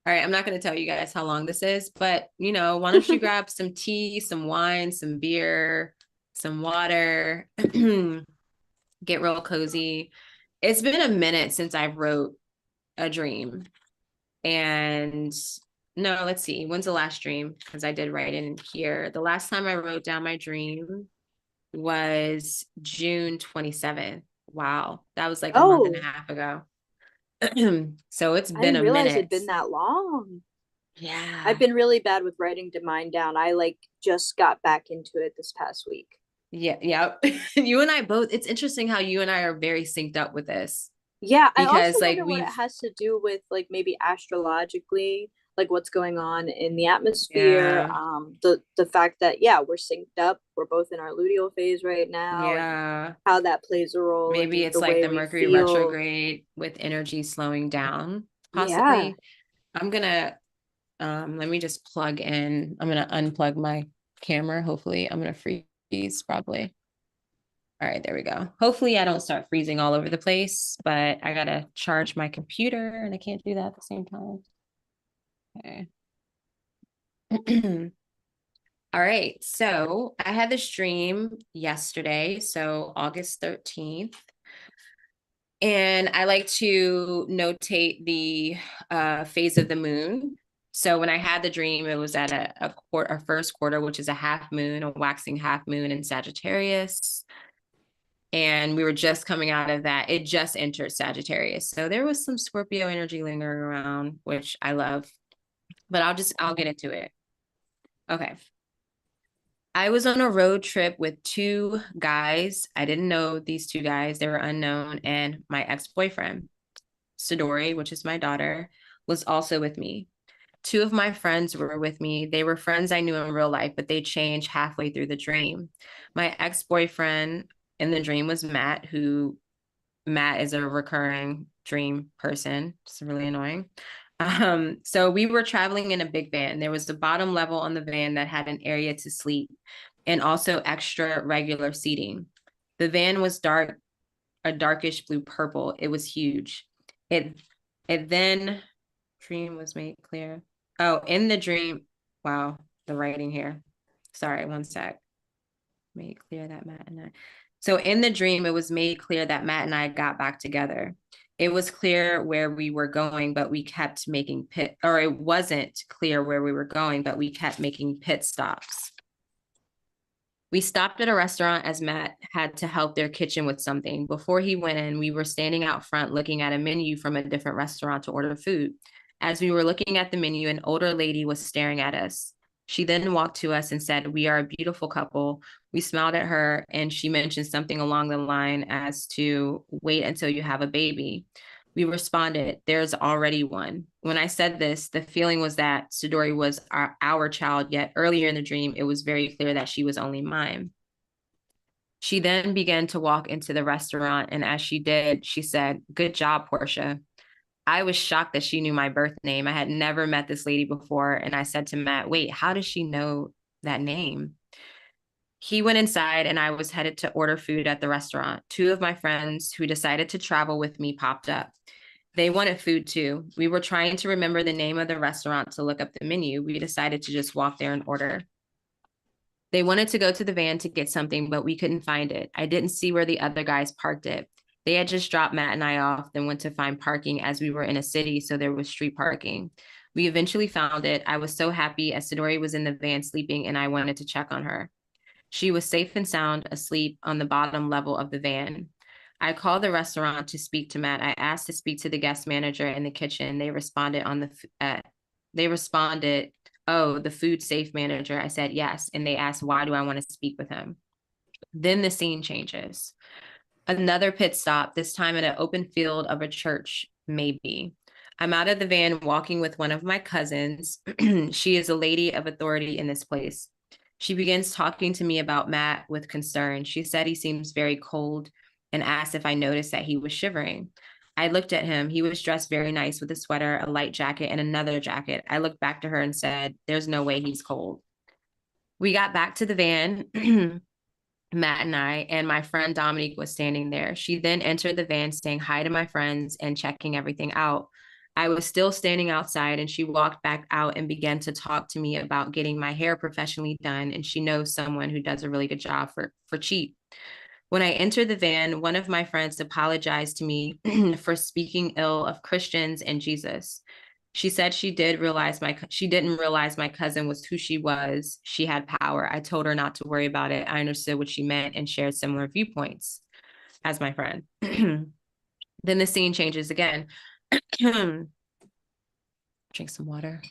All right, I'm not going to tell you guys how long this is, but why don't you grab some tea, some wine, some beer, some water, get real cozy. It's been a minute since I wrote a dream. And no, let's see. When's the last dream? Because I did write in here. The last time I wrote down my dream was June 27th. Wow. That was like a month and a Oh, half ago. So it's I been didn't a realize minute. it'd been that long. I've Yeah. been really bad with writing mine down. I like just got back into it this past week. Yeah. Yeah. You and I both, it's interesting how you and I are very synced up with this Yeah, I also because like wonder what it has to do with, like, maybe astrologically, like what's going on in the atmosphere. yeah. The fact that, yeah, we're synced up. We're both in our luteal phase right now, and Yeah. how that plays a role Maybe in it's the like way the we Mercury feel. retrograde with energy slowing down. possibly. Yeah. I'm gonna let me just plug in. I'm gonna unplug my camera. Hopefully, I'm gonna freeze probably. All right, there we go. Hopefully I don't start freezing all over the place, but I gotta charge my computer and I can't do that at the same time. Okay. All right, so I had the stream yesterday, so August 13th. And I like to notate the phase of the moon. So when I had the dream, it was at a first quarter, which is a half moon, a waxing half moon in Sagittarius. And we were just coming out of that. It just entered Sagittarius. So there was some Scorpio energy lingering around, which I love. But I'll get into it. Okay. I was on a road trip with two guys. I didn't know these two guys, they were unknown, and my ex-boyfriend. Sidori, which is my daughter, was also with me. Two of my friends were with me. They were friends I knew in real life, but they changed halfway through the dream. My ex-boyfriend in the dream was Matt, who Matt is a recurring dream person. It's really annoying. So we were traveling in a big van. There was the bottom level on the van that had an area to sleep and also extra regular seating. The van was dark, a darkish blue purple. It was huge. It then dream was made clear. Oh, in the dream, wow, the writing here. Sorry, one sec. Made clear that Matt and I. So in the dream, it was made clear that Matt and I got back together. It was clear where we were going, but we kept making it wasn't clear where we were going, but we kept making pit stops. We stopped at a restaurant as Matt had to help their kitchen with something. Before he went in, we were standing out front looking at a menu from a different restaurant to order food. As we were looking at the menu, an older lady was staring at us. She then walked to us and said, "We are a beautiful couple." We smiled at her and she mentioned something along the line as to wait until you have a baby. We responded, "There's already one." When I said this, the feeling was that Sidori was our child, yet earlier in the dream, it was very clear that she was only mine. She then began to walk into the restaurant, and as she did, she said, "Good job, Portia." I was shocked that she knew my birth name. I had never met this lady before, and I said to Matt, "Wait, how does she know that name?" He went inside and I was headed to order food at the restaurant. Two of my friends who decided to travel with me popped up. They wanted food too. We were trying to remember the name of the restaurant to look up the menu. We decided to just walk there and order. They wanted to go to the van to get something, but we couldn't find it. I didn't see where the other guys parked it. They had just dropped Matt and I off, then went to find parking as we were in a city, so there was street parking. We eventually found it. I was so happy as Sidori was in the van sleeping and I wanted to check on her. She was safe and sound, asleep on the bottom level of the van. I called the restaurant to speak to Matt. I asked to speak to the guest manager in the kitchen. They responded, "Oh, the food safe manager." I said yes, and they asked, "Why do I want to speak with him?" Then the scene changes. Another pit stop, this time at an open field of a church, maybe. I'm out of the van walking with one of my cousins. She is a lady of authority in this place. She begins talking to me about Matt with concern. She said he seems very cold and asked if I noticed that he was shivering. I looked at him. He was dressed very nice with a sweater, a light jacket, and another jacket. I looked back to her and said, "There's no way he's cold." We got back to the van, Matt and I, and my friend Dominique was standing there. She then entered the van saying hi to my friends and checking everything out. I was still standing outside and she walked back out and began to talk to me about getting my hair professionally done. And she knows someone who does a really good job for cheap. When I entered the van, one of my friends apologized to me for speaking ill of Christians and Jesus. She said she didn't realize my cousin was who she was. She had power. I told her not to worry about it. I understood what she meant and shared similar viewpoints as my friend. Then the scene changes again. Drink some water.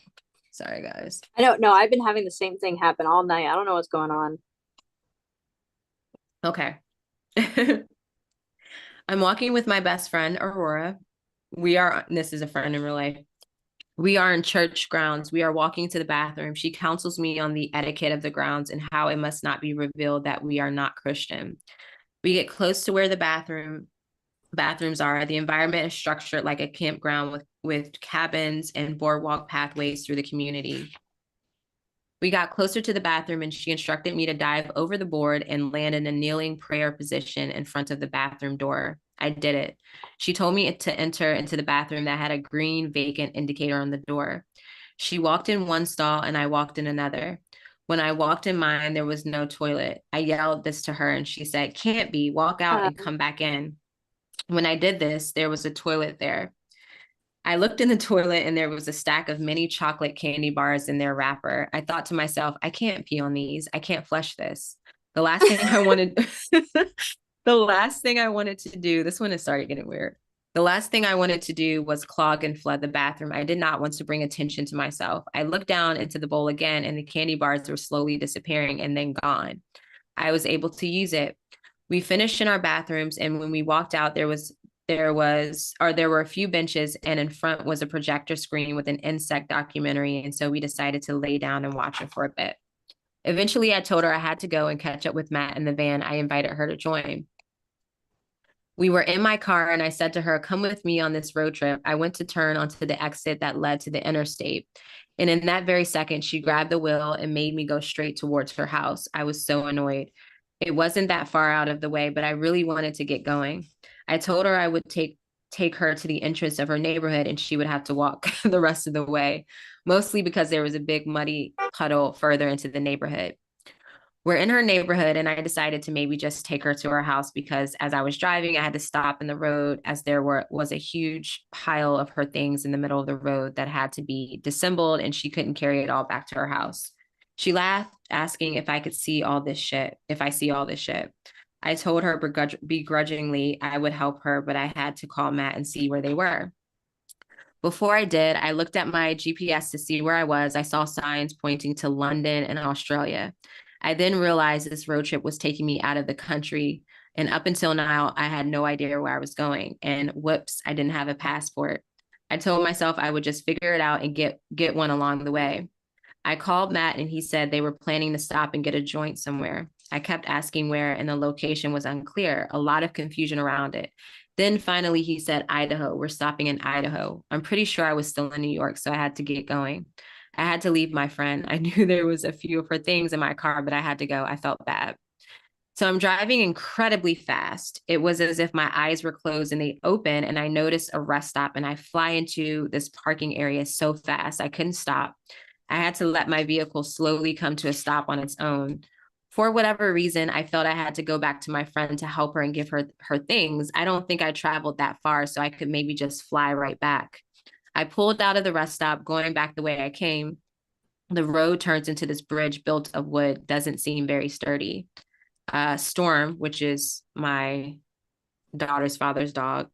Sorry, guys. I don't know. I've been having the same thing happen all night. I don't know what's going on. Okay. I'm walking with my best friend, Aurora. This is a friend in real life. We are in church grounds. We are walking to the bathroom. She counsels me on the etiquette of the grounds and how it must not be revealed that we are not Christian. We get close to where the bathroom bathrooms are. The environment is structured like a campground with cabins and boardwalk pathways through the community. We got closer to the bathroom and she instructed me to dive over the board and land in a kneeling prayer position in front of the bathroom door. I did it. She told me to enter into the bathroom that had a green vacant indicator on the door. She walked in one stall and I walked in another. When I walked in mine, there was no toilet. I yelled this to her and she said, "Can't be, walk out and come back in." When I did this, there was a toilet there. I looked in the toilet and there was a stack of mini chocolate candy bars in their wrapper. I thought to myself, I can't pee on these. I can't flush this. The last thing I wanted, the last thing I wanted to do, this one has started getting weird. The last thing I wanted to do was clog and flood the bathroom. I did not want to bring attention to myself. I looked down into the bowl again and the candy bars were slowly disappearing and then gone. I was able to use it. We finished in our bathrooms, and when we walked out, there were a few benches, and in front was a projector screen with an insect documentary, and so we decided to lay down and watch it for a bit. Eventually, I told her I had to go and catch up with Matt in the van. I invited her to join. We were in my car, and I said to her, "Come with me on this road trip." I went to turn onto the exit that led to the interstate. And in that very second, she grabbed the wheel and made me go straight towards her house. I was so annoyed. It wasn't that far out of the way, but I really wanted to get going. I told her I would take her to the entrance of her neighborhood and she would have to walk the rest of the way, mostly because there was a big muddy puddle further into the neighborhood. We're in her neighborhood, and I decided to maybe just take her to her house because as I was driving, I had to stop in the road as was a huge pile of her things in the middle of the road that had to be disassembled, and she couldn't carry it all back to her house. She laughed, asking if I could see all this shit, if I see all this shit. I told her begrudgingly I would help her, but I had to call Matt and see where they were. Before I did, I looked at my GPS to see where I was. I saw signs pointing to London and Australia. I then realized this road trip was taking me out of the country. And up until now, I had no idea where I was going. And whoops, I didn't have a passport. I told myself I would just figure it out and get one along the way. I called Matt and he said they were planning to stop and get a joint somewhere. I kept asking where, and the location was unclear, a lot of confusion around it. Then finally he said, Idaho, we're stopping in Idaho. I'm pretty sure I was still in New York, so I had to get going. I had to leave my friend. I knew there was a few of her things in my car, but I had to go. I felt bad. So I'm driving incredibly fast. It was as if my eyes were closed and they open, and I noticed a rest stop and I fly into this parking area so fast I couldn't stop. I had to let my vehicle slowly come to a stop on its own. For whatever reason, I felt I had to go back to my friend to help her and give her things. I don't think I traveled that far, so I could maybe just fly right back. I pulled out of the rest stop, going back the way I came. The road turns into this bridge built of wood, doesn't seem very sturdy. Storm, which is my daughter's father's dog,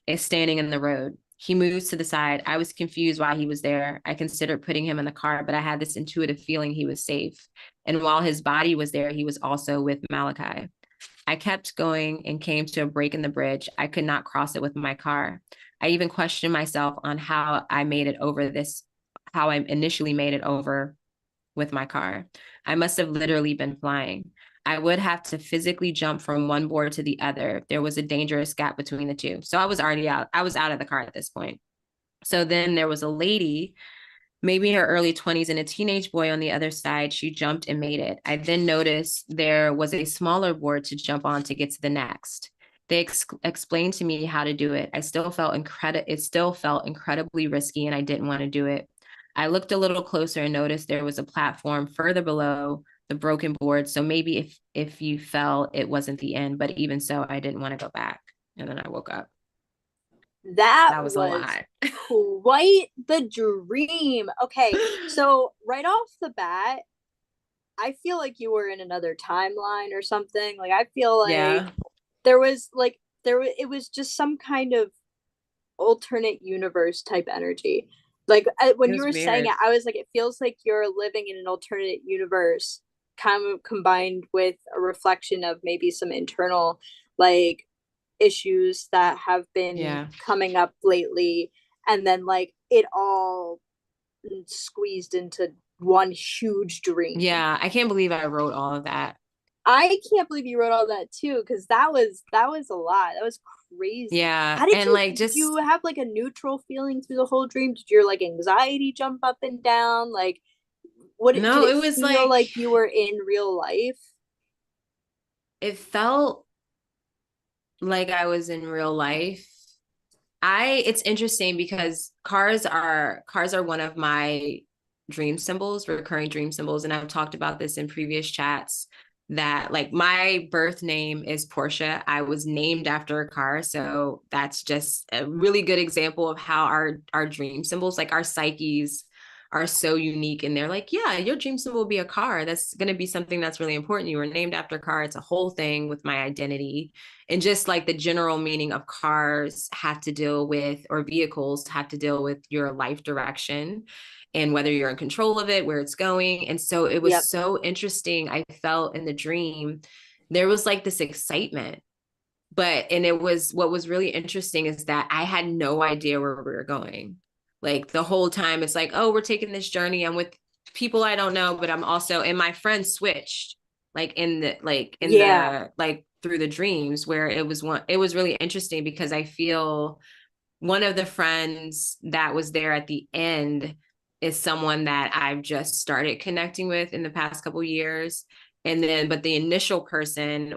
is standing in the road. He moves to the side. I was confused why he was there. I considered putting him in the car, but I had this intuitive feeling he was safe. And while his body was there, he was also with Malachi. I kept going and came to a break in the bridge. I could not cross it with my car. I even questioned myself on how I initially made it over with my car. I must have literally been flying. I would have to physically jump from one board to the other. There was a dangerous gap between the two. So I was already out. I was out of the car at this point. So then there was a lady, maybe in her early 20s, and a teenage boy on the other side. She jumped and made it. I then noticed there was a smaller board to jump on to get to the next. They explained to me how to do it. It still felt incredibly risky, and I didn't want to do it. I looked a little closer and noticed there was a platform further below the broken board. So maybe if you fell, it wasn't the end. But even so, I didn't want to go back. And then I woke up. That was a lot. Quite the dream. Okay, so right off the bat, I feel like you were in another timeline or something. Like I feel like it was just some kind of alternate universe type energy. Like when you were saying it, I was like, it feels like you're living in an alternate universe, kind of combined with a reflection of maybe some internal like issues that have been coming up lately, and then like it all squeezed into one huge dream. Yeah, I can't believe I wrote all of that. I can't believe you wrote all that too, because that was a lot. That was crazy. Yeah. How did And you, like, did just, you have like a neutral feeling through the whole dream? Did your like anxiety jump up and down? Like, what did no, it it was feel like, like you were in real life? it felt like I was in real life. It's interesting because cars are one of my dream symbols, recurring dream symbols. And I've talked about this in previous chats that like my birth name is Portia. I was named after a car. So that's just a really good example of how our dream symbols, like our psyches, are so unique. And they're like, yeah, your dream symbol will be a car. That's going to be something that's really important. You were named after a car. It's a whole thing with my identity. And just like the general meaning of cars have to deal with, or vehicles have to deal with your life direction and whether you're in control of it, where it's going. And so it was Yep. so interesting. I felt in the dream, there was like this excitement. And it was, what was really interesting is that I had no idea where we were going. Like the whole time, it's like, oh, we're taking this journey. I'm with people I don't know, but I'm also, and my friends switched Yeah. like through the dreams where it was really interesting because I feel one of the friends that was there at the end is someone that I've just started connecting with in the past couple of years. But the initial person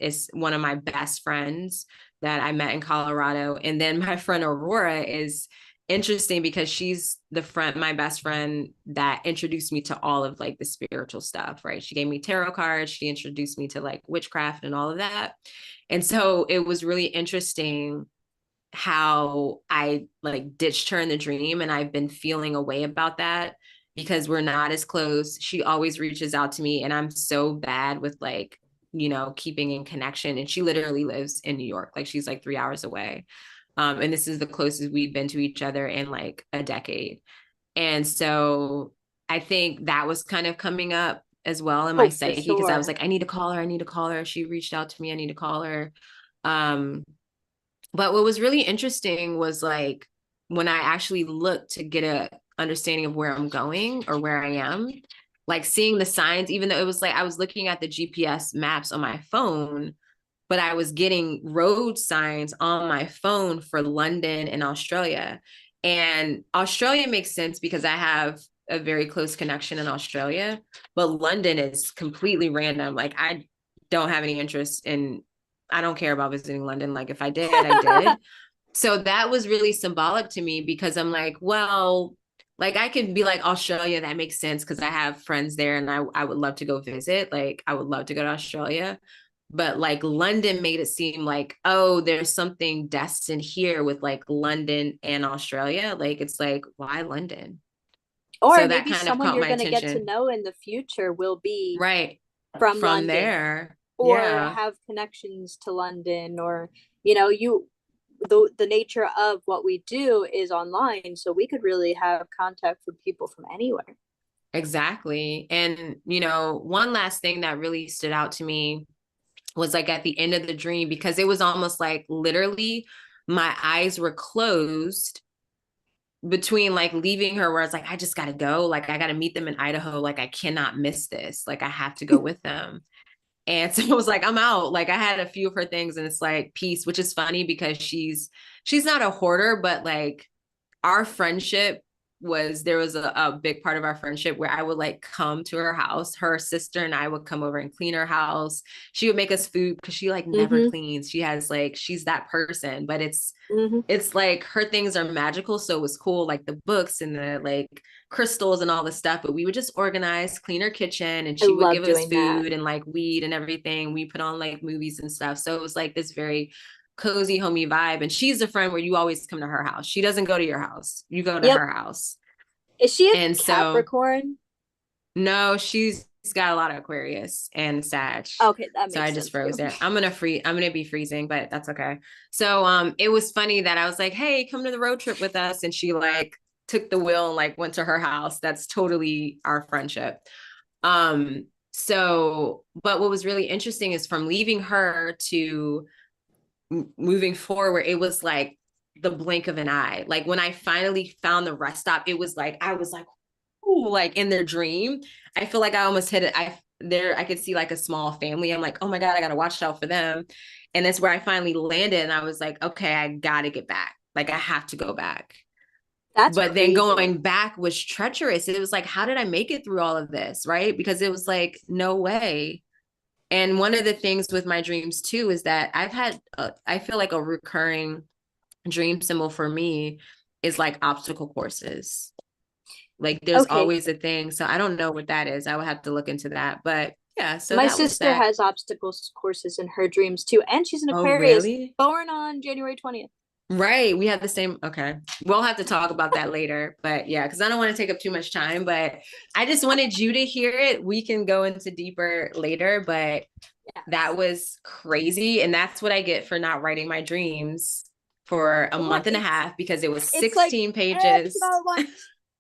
is one of my best friends that I met in Colorado. And then my friend Aurora is interesting because she's my best friend that introduced me to all of like the spiritual stuff, right? She gave me tarot cards. She introduced me to like witchcraft and all of that. And so it was really interesting how I like ditched her in the dream, and I've been feeling a way about that because we're not as close. She always reaches out to me, and I'm so bad with like, keeping in connection. And she literally lives in New York. Like she's like 3 hours away. And this is the closest we've been to each other in like a decade. And so I think that was kind of coming up as well in my Oh, for psyche because I was sure. like, I need to call her. I need to call her. She reached out to me. I need to call her. Um, but what was really interesting was like when I actually looked to get a understanding of where I'm going or where I am, like seeing the signs, even though it was like I was looking at the GPS maps on my phone, but I was getting road signs on my phone for London and Australia. And Australia makes sense because I have a very close connection in Australia, but London is completely random. Like I don't have any interest in, I don't care about visiting London. Like if I did, I did. So that was really symbolic to me because I'm like, well, like I could be like Australia, that makes sense because I have friends there and I would love to go visit. Like I would love to go to Australia. But like London made it seem like, oh, there's something destined here with like London and Australia. Like it's like, why London? Or So that maybe kind of someone caught you're my going to get to attention. know in the future will be Right. from From London there. or Yeah. have connections to London, or you the nature of what we do is online, so we could really have contact with people from anywhere. Exactly. And, one last thing that really stood out to me was like at the end of the dream, because it was almost like literally my eyes were closed between like leaving her, where it's like, I just got to go. Like, I got to meet them in Idaho. Like, I cannot miss this. Like, I have to go with them. And so it was like, I'm out. Like, I had a few of her things, and it's like peace, which is funny because she's not a hoarder, but like our friendship there was a big part of our friendship where I would like come to her house. Her sister and I would come over and clean her house. She would make us food because she like never Mm-hmm. cleans. She's that person, but Mm-hmm. it's like her things are magical. So it was cool, like the books and the like crystals and all the stuff. But we would just organize, clean her kitchen, and I she would love give us doing that. food and like weed and everything. We put on like movies and stuff. So it was like this very cozy, homey vibe. And she's a friend where you always come to her house. She doesn't go to your house. You go to Yep. her house. Is she a And so Capricorn? no, she's got a lot of Aquarius and Sag. Okay, that So I makes just sense froze too. there. I'm gonna be freezing, but that's okay. So it was funny that I was like, hey, come to the road trip with us. And she like took the wheel and like went to her house. That's totally our friendship. But what was really interesting is from leaving her to moving forward, it was like the blink of an eye. Like when I finally found the rest stop, it was like I was like, ooh, like in their dream. I feel like I almost hit it. there, I could see like a small family. I'm like, oh my God, I gotta watch out for them. And that's where I finally landed. And I was like, okay, I gotta get back. Like I have to go back. That's But then crazy. going back was treacherous. It was like, how did I make it through all of this? Right. Because it was like, no way. And one of the things with my dreams too is that I've had, I feel like a recurring dream symbol for me is like obstacle courses. Like there's Okay. always a thing. So I don't know what that is. I would have to look into that. But yeah, so My that was sister that. has obstacles courses in her dreams too, and she's an Oh, Aquarius, really? born on January 20th. Right. We have the same. Okay. We'll have to talk about that later. But yeah, because I don't want to take up too much time. But I just wanted you to hear it. We can go into deeper later. But Yes. that was crazy. And that's what I get for not writing my dreams for a month and a half because it was 16 like, pages. Like,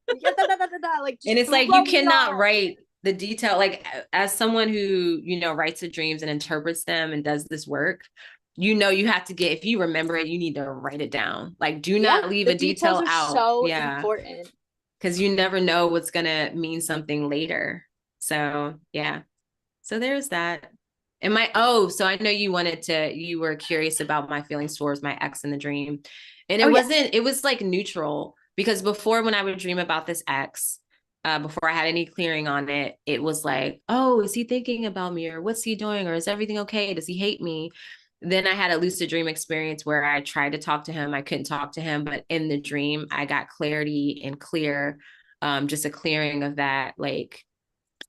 And it's like you cannot write the detail. Like as someone who, you know, writes the dreams and interprets them and does this work, you know, you have to get, if you remember it, you need to write it down. Like do not leave a detail out. So Yeah. important. Because you never know what's gonna mean something later. So yeah. So there's that. And so I know you were curious about my feelings towards my ex in the dream. And it was like neutral because before when I would dream about this ex, before I had any clearing on it, it was like, oh, is he thinking about me or what's he doing? Or is everything okay? Does he hate me? Then I had a lucid dream experience where I tried to talk to him. I couldn't talk to him, but in the dream, I got clarity and clear, just a clearing of that, like,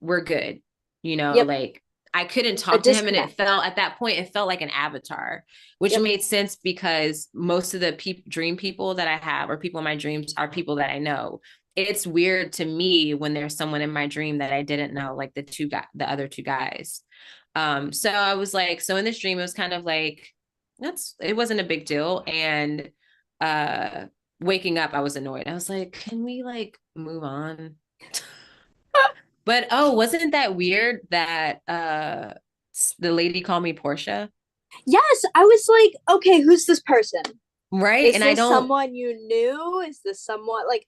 we're good, you know, like I couldn't talk to him. And at that point, it felt like an avatar, which made sense because most of the dream people that I have or people in my dreams are people that I know. It's weird to me when there's someone in my dream that I didn't know, like the other two guys. So I was like, so in this dream, it was kind of like, it wasn't a big deal. And, waking up, I was annoyed. I was like, can we like move on? But wasn't that weird that the lady called me Portia? Yes, I was like, okay, who's this person? Right. Is and this someone you knew? Is this someone like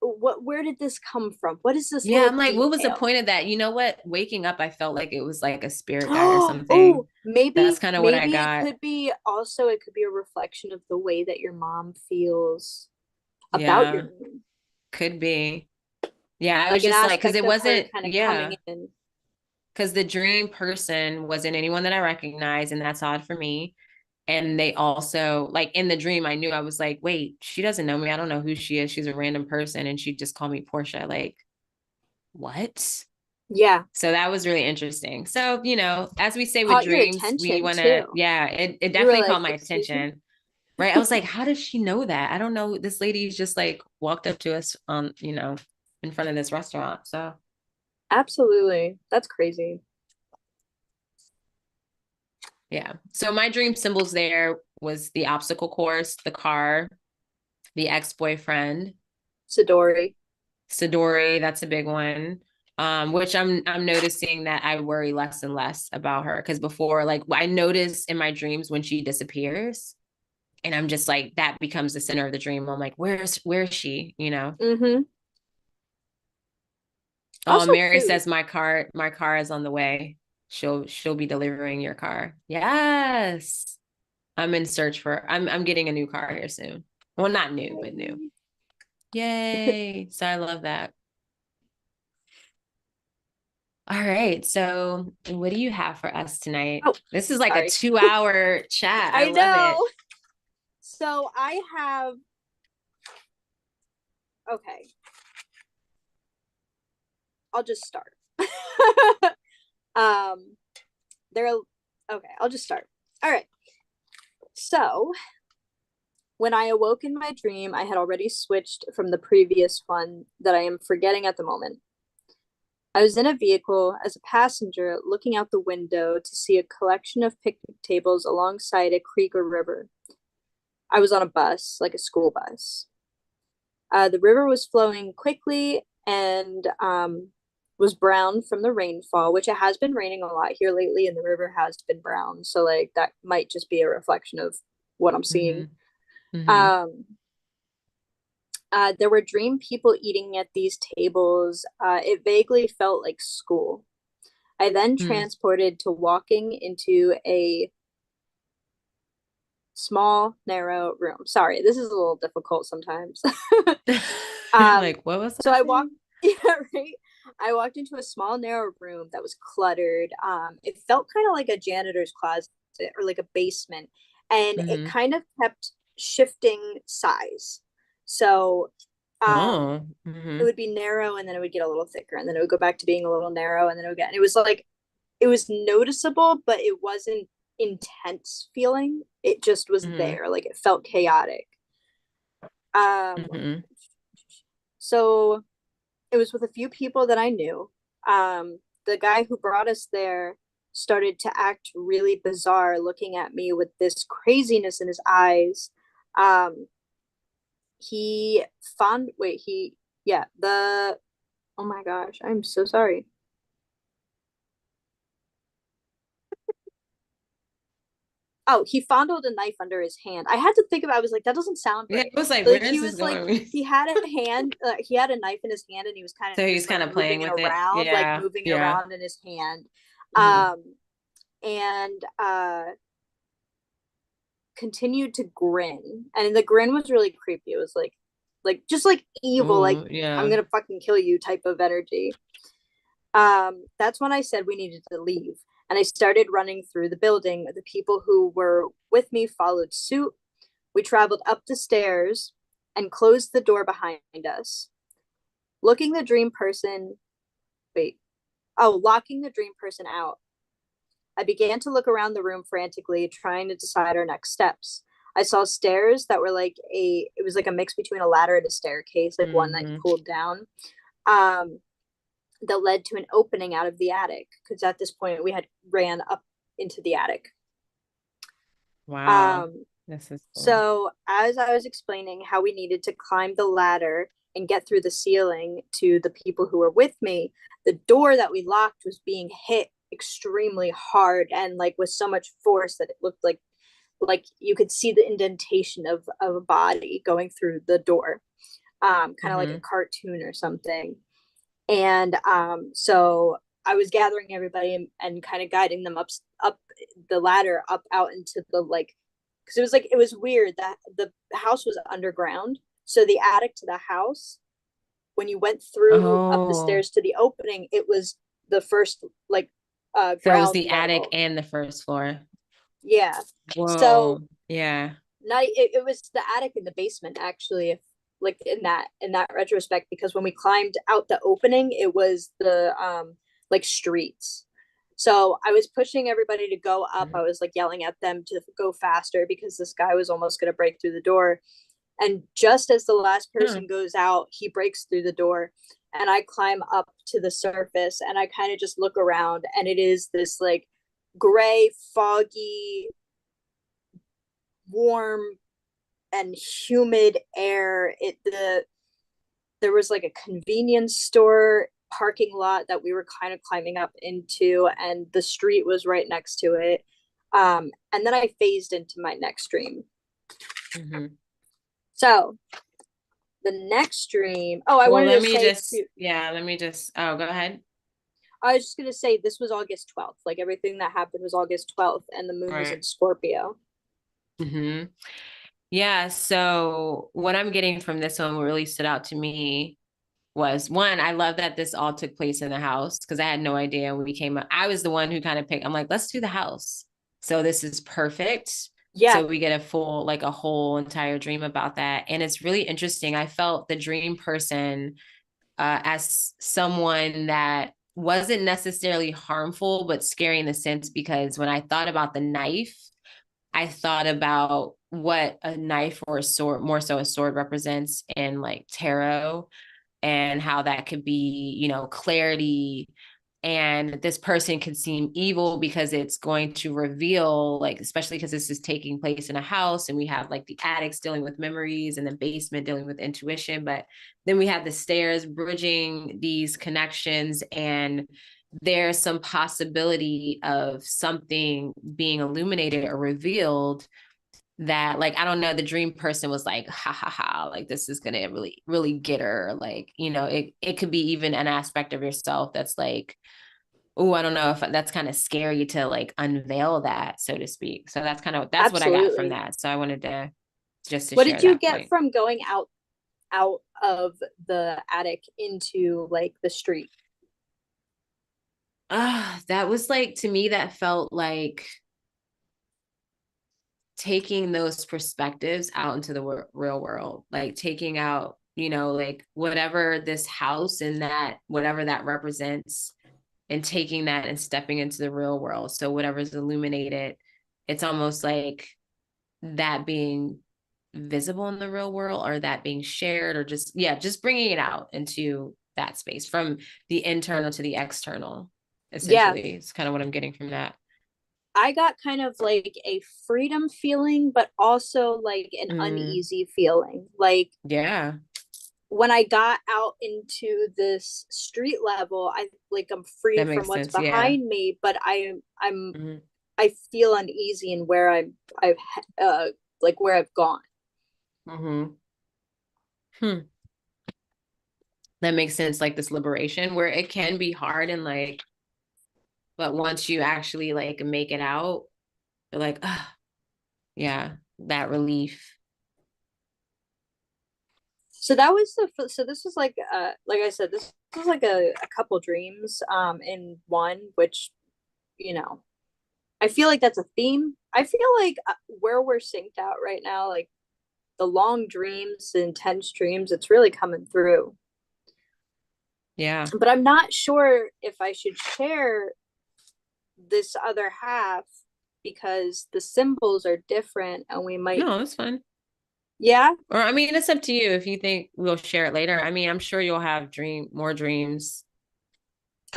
where did this come from? What is this? Yeah, I'm like, what was the point of that? You know what? Waking up, I felt like it was like a spirit guide or something. Oh, maybe that's kind of what I got. It could be a reflection of the way that your mom feels about your name. Could be. Yeah, I was just like, because it wasn't kind of coming in. Because the dream person wasn't anyone that I recognized, and that's odd for me. And they also, like in the dream, I knew, I was like, wait, she doesn't know me. I don't know who she is. She's a random person. And she just called me Portia. Like, what? Yeah. So that was really interesting. So, you know, as we say with dreams, we want to, it definitely caught my attention. Right. I was like, how does she know that? I don't know. This lady just like walked up to us on, you know, in front of this restaurant. So absolutely. That's crazy. Yeah. So my dream symbols there was the obstacle course, the car, the ex-boyfriend. Sidori, that's a big one. Which I'm noticing that I worry less and less about her because before, like I notice in my dreams when she disappears, and I'm just like that becomes the center of the dream. I'm like, where is she? You know. Mm-hmm. Also, Mary says my car is on the way. She'll be delivering your car. Yes. I'm in search for I'm getting a new car here soon. Well, not new, but new. Yay. So I love that. All right. So what do you have for us tonight? Oh, this is like a 2-hour chat. I love it. So I have okay. I'll just start. I'll just start. All right. So when I awoke in my dream, I had already switched from the previous one that I am forgetting at the moment. I was in a vehicle as a passenger looking out the window to see a collection of picnic tables alongside a creek or river. I was on a bus, like a school bus. The river was flowing quickly and was brown from the rainfall, which it has been raining a lot here lately, and the river has been brown. So like that might just be a reflection of what I'm seeing. Mm-hmm. There were dream people eating at these tables. It vaguely felt like school. I then transported to walking into a small, narrow room. Sorry, this is a little difficult sometimes. Like, what was So that I thing? walked, yeah, right. I walked into a small, narrow room that was cluttered. It felt kind of like a janitor's closet or like a basement, and it Mm-hmm. kind of kept shifting size. So, Oh. it Mm-hmm. would be narrow, and then it would get a little thicker, and then it would go back to being a little narrow, and then it would get. And it was like it was noticeable, but it wasn't intense feeling. It just was Mm-hmm. there, like it felt chaotic. Um, Mm-hmm. so it was with a few people that I knew. The guy who brought us there started to act really bizarre, looking at me with this craziness in his eyes. Um, he found, wait, he, yeah, oh my gosh, I'm so sorry. Oh, he fondled a knife under his hand. I had to think about. I was like, that doesn't sound Yeah, right. it was like, Like where he is this was like, going? he had a hand, he had a knife in his hand, and he was kind of So he's just like kind of playing moving it with it. around, like Yeah. moving it Yeah. around in his hand, Mm-hmm. um, and continued to grin, and the grin was really creepy. It was like just like evil, like Ooh, I'm yeah. gonna fucking kill you type of energy. That's when I said we needed to leave. And I started running through the building. The people who were with me followed suit. We traveled up the stairs and closed the door behind us. Looking the dream person, wait, locking the dream person out. I began to look around the room frantically, trying to decide our next steps. I saw stairs that were it was like a mix between a ladder and a staircase, like one that you Mm-hmm. pulled down. Um, that led to an opening out of the attic because at this point we had ran up into the attic. Wow. Um, This is cool. so as I was explaining how we needed to climb the ladder and get through the ceiling to the people who were with me, the door that we locked was being hit extremely hard and like with so much force that it looked like you could see the indentation of a body going through the door, kind of like a Mm-hmm. cartoon or something. And so I was gathering everybody and kind of guiding them up the ladder up out into the like, because it was weird that the house was underground. So the attic to the house, when you went through up the Oh, stairs to the opening, it was the first like so it was ground the attic level. and the first floor. Yeah. So Whoa. Yeah. not it was the attic in the basement actually, if like in that retrospect, because when we climbed out the opening it was the like streets. So I was pushing everybody to go up. I was like yelling at them to go faster because this guy was almost going to break through the door, and just as the last Hmm. person goes out he breaks through the door, and I climb up to the surface and I kind of just look around, and it is this like gray foggy warm and humid air. There was like a convenience store parking lot that we were kind of climbing up into, and the street was right next to it. And then I phased into my next dream. Mm-hmm. So the next dream, oh, I Well, wanted let to me say just, too, yeah, let me just, oh, go ahead. I was just gonna say this was August 12th. Like everything that happened was August 12th, and the moon was in Right. Scorpio. Mm-hmm. Yeah. So what I'm getting from this one, what really stood out to me was one, I love that this all took place in the house because I had no idea when we came up. I was the one who kind of picked, I'm like, let's do the house. So this is perfect. Yeah, So we get a full, like a whole entire dream about that. And it's really interesting. I felt the dream person as someone that wasn't necessarily harmful, but scary in the sense because when I thought about the knife, I thought about what a knife or a sword, more so a sword represents in like tarot and how that could be, clarity. And this person could seem evil because it's going to reveal, like, especially because this is taking place in a house and we have like the attics dealing with memories and the basement dealing with intuition. But then we have the stairs bridging these connections, and there's some possibility of something being illuminated or revealed that, like, I don't know, the dream person was like, ha ha ha, like this is gonna really really get her, like, it could be even an aspect of yourself that's like oh, I don't know if that's kind of scary to like unveil that, so to speak. So that's what I got from Absolutely. that. So I wanted to just to What share did you that get point. from going out of the attic into like the street? That was like, to me, that felt like taking those perspectives out into the real world, like taking out, like whatever this house and that, whatever that represents, and taking that and stepping into the real world. So whatever's illuminated, it's almost like that being visible in the real world, or that being shared, or just bringing it out into that space, from the internal to the external. Yeah, Essentially, it's kind of what I'm getting from that. I got kind of like a freedom feeling, but also like an Mm, uneasy feeling. Like yeah, when I got out into this street level, I'm free that from makes what's sense. Yeah. behind me, but I'm Mm-hmm. I feel uneasy in where I've like where I've gone. Mm-hmm. Hmm. That makes sense. Like this liberation, where it can be hard, and like, but once you actually like make it out, you're like, ah, yeah, that relief. So that was so this was like I said, this was like a couple dreams in one, which you know I feel like that's a theme. I feel like where we're synced out right now, like the long dreams, the intense dreams, it's really coming through. Yeah. But I'm not sure if I should share this other half because the symbols are different and we might, No, it's fun. yeah. Or I mean, it's up to you if you think we'll share it later. I mean, I'm sure you'll have more dreams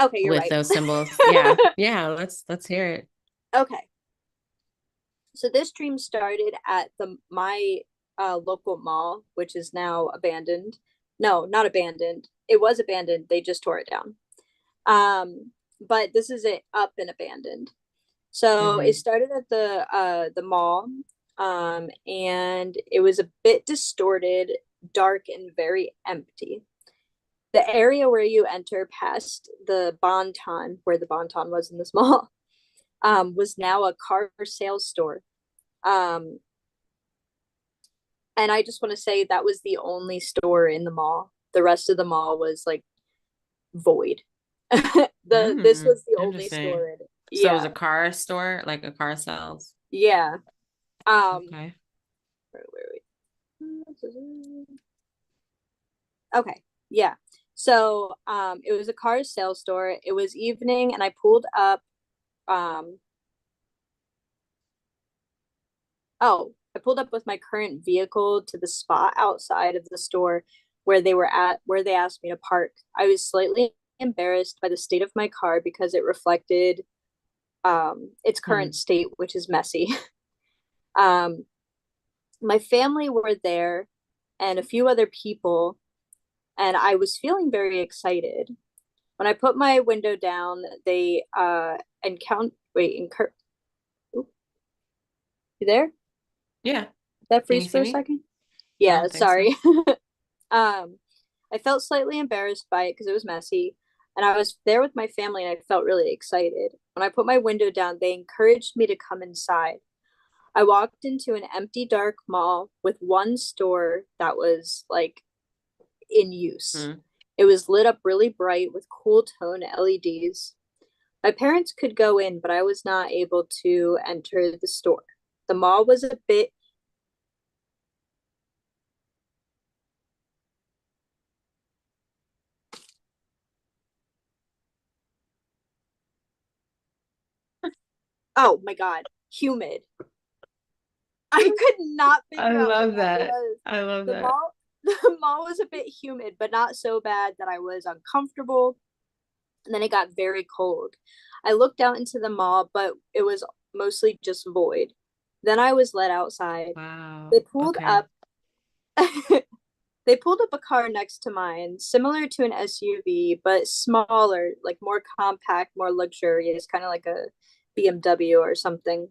Okay, you're with right. those symbols. Yeah. Yeah, let's hear it. Okay. So this dream started at the my local mall, which is now abandoned. No, not abandoned. It was abandoned. They just tore it down. But this is it up and abandoned. So it Mm-hmm. started at the mall, and it was a bit distorted, dark, and very empty. The area where you enter past the Bonton, where the Bonton was in this mall, was now a car sales store. Um, and I just want to say that was the only store in the mall. The rest of the mall was like void. This Mm, was the only interesting. store in it. So it was Yeah, a car store, like a car sales. yeah. Okay. Wait. Okay, yeah. So it was a car sales store. It was evening, and I pulled up. Um, I pulled up with my current vehicle to the spot outside of the store where they asked me to park. I was slightly embarrassed by the state of my car because it reflected its current Hmm. state, which is messy. um, my family were there and a few other people, and I was feeling very excited. When I put my window down, they encounter wait, incur Oop, you there? Yeah. That Can you freeze see for a me? second? I Yeah, don't think so. sorry. um, I felt slightly embarrassed by it because it was messy, and I was there with my family, and I felt really excited. When I put my window down, they encouraged me to come inside. I walked into an empty, dark mall with one store that was like in use. Hmm. It was lit up really bright with cool tone LEDs. My parents could go in, but I was not able to enter the store. The mall was a bit. Oh my God, humid. I could not I figure out what love that that. was. I love The that. mall the mall was a bit humid, but not so bad that I was uncomfortable. And then it got very cold. I looked out into the mall, but it was mostly just void. Then I was let outside. Wow. They pulled Okay. up they pulled up a car next to mine, similar to an SUV, but smaller, like more compact, more luxurious, kind of like a BMW or something.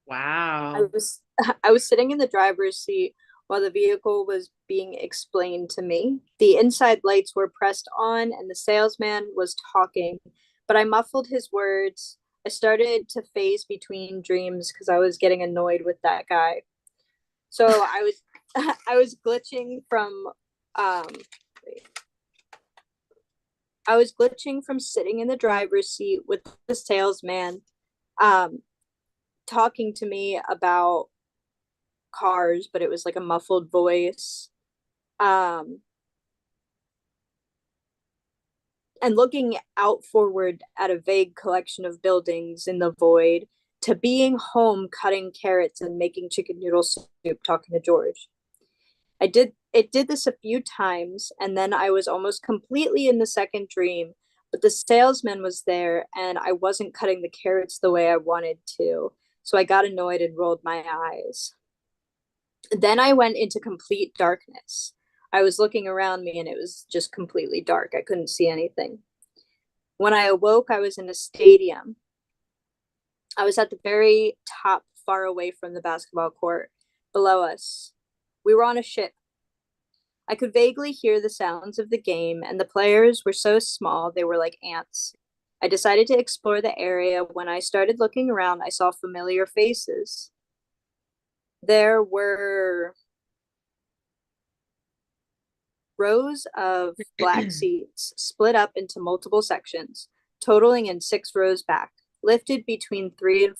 I Wow. was I was sitting in the driver's seat while the vehicle was being explained to me. The inside lights were pressed on and the salesman was talking, but I muffled his words. I started to phase between dreams because I was getting annoyed with that guy. So I was I was glitching from um I was glitching from sitting in the driver's seat with the salesman um talking to me about cars, but it was like a muffled voice. Um and looking out forward at a vague collection of buildings in the void, to being home cutting carrots and making chicken noodle soup talking to George. Did this a few times, and then I was almost completely in the second dream, but the salesman was there and I wasn't cutting the carrots the way I wanted to. So I got annoyed and rolled my eyes. Then I went into complete darkness. I was looking around me and it was just completely dark. I couldn't see anything. When I awoke, I was in a stadium. I was at the very top, far away from the basketball court. Below us, we were on a ship. I could vaguely hear the sounds of the game, and the players were so small they were like ants. I decided to explore the area. When I started looking around, I saw familiar faces. There were rows of black seats split up into multiple sections, totaling in 6 rows back, lifted between three and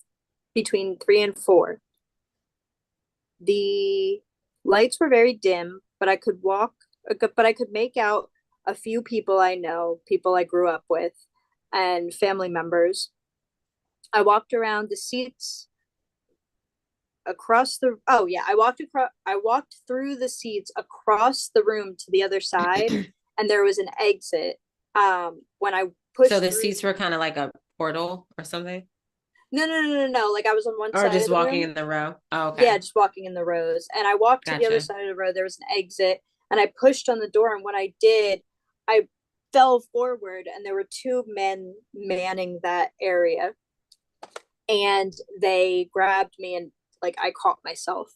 four. The lights were very dim, but I could make out a few people I know, people I grew up with, and family members. I walked around the seats I walked through the seats across the room to the other side, and there was an exit. When I pushed So the seats were kind of like a portal or something? No. Like I was on one or side just of the walking room. in the row. Oh, okay. Yeah, just walking in the rows. And I walked to the other side of the row. There was an exit, and I pushed on the door. And when I did, I fell forward, and there were 2 men manning that area. And they grabbed me, and like I caught myself.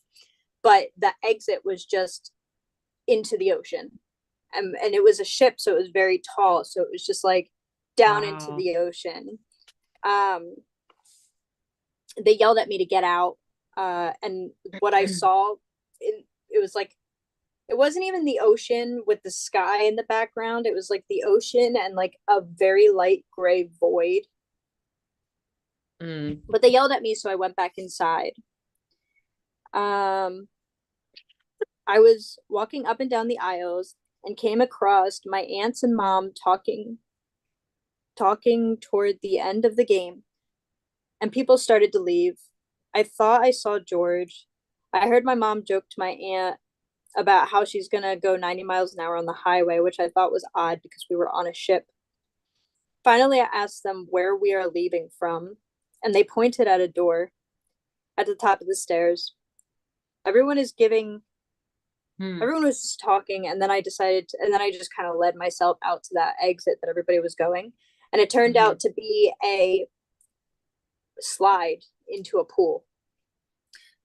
But the exit was just into the ocean. And it was a ship, so it was very tall. So it was just like down into the ocean. They yelled at me to get out. And what I saw, it was like, it wasn't even the ocean with the sky in the background. It was like the ocean and like a very light gray void. But they yelled at me, so I went back inside. I was walking up and down the aisles and came across my aunts and mom talking toward the end of the game, and people started to leave. I thought I saw George. I heard my mom joke to my aunt about how she's gonna go 90 miles an hour on the highway, which I thought was odd because we were on a ship. Finally, I asked them where we are leaving from, and they pointed at a door at the top of the stairs. Everyone was just talking, and then I just kind of led myself out to that exit that everybody was going. And it turned out to be a slide into a pool.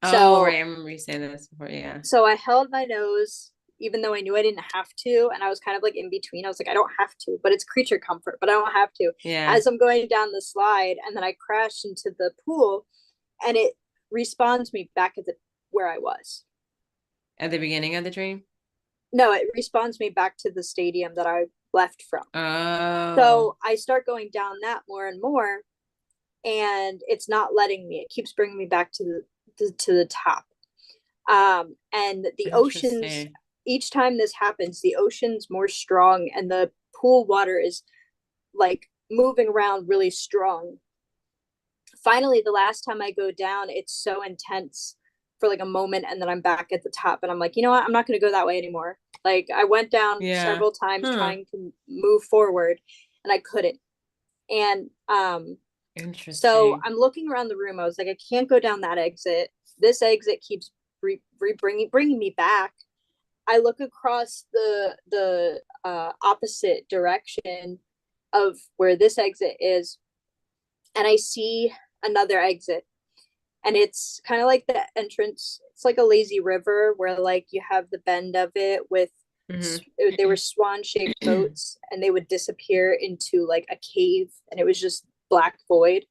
Right. I remember you saying this before. Yeah. So I held my nose, even though I knew I didn't have to. And I was kind of like in between. I was like, I don't have to, but it's creature comfort, but I don't have to. Yeah. As I'm going down the slide, and then I crashed into the pool, and it respawns me back at where I was. At the beginning of the dream? No, it respawns me back to the stadium that I left from. Oh. So I start going down that more and more, and it's not letting me. It keeps bringing me back to the top. And the oceans, each time this happens, the ocean's more strong, and the pool water is like moving around really strong. Finally, the last time I go down, it's so intense for like a moment, and then I'm back at the top, and I'm like, you know what? I'm not going to go that way anymore. Like I went down several times trying to move forward, and I couldn't. And interesting. So I'm looking around the room. I was like, I can't go down that exit. This exit keeps bringing me back. I look across the opposite direction of where this exit is, and I see another exit. And it's kind of like the entrance. It's like a lazy river where like you have the bend of it with They were swan-shaped boats, and they would disappear into like a cave, and it was just black void.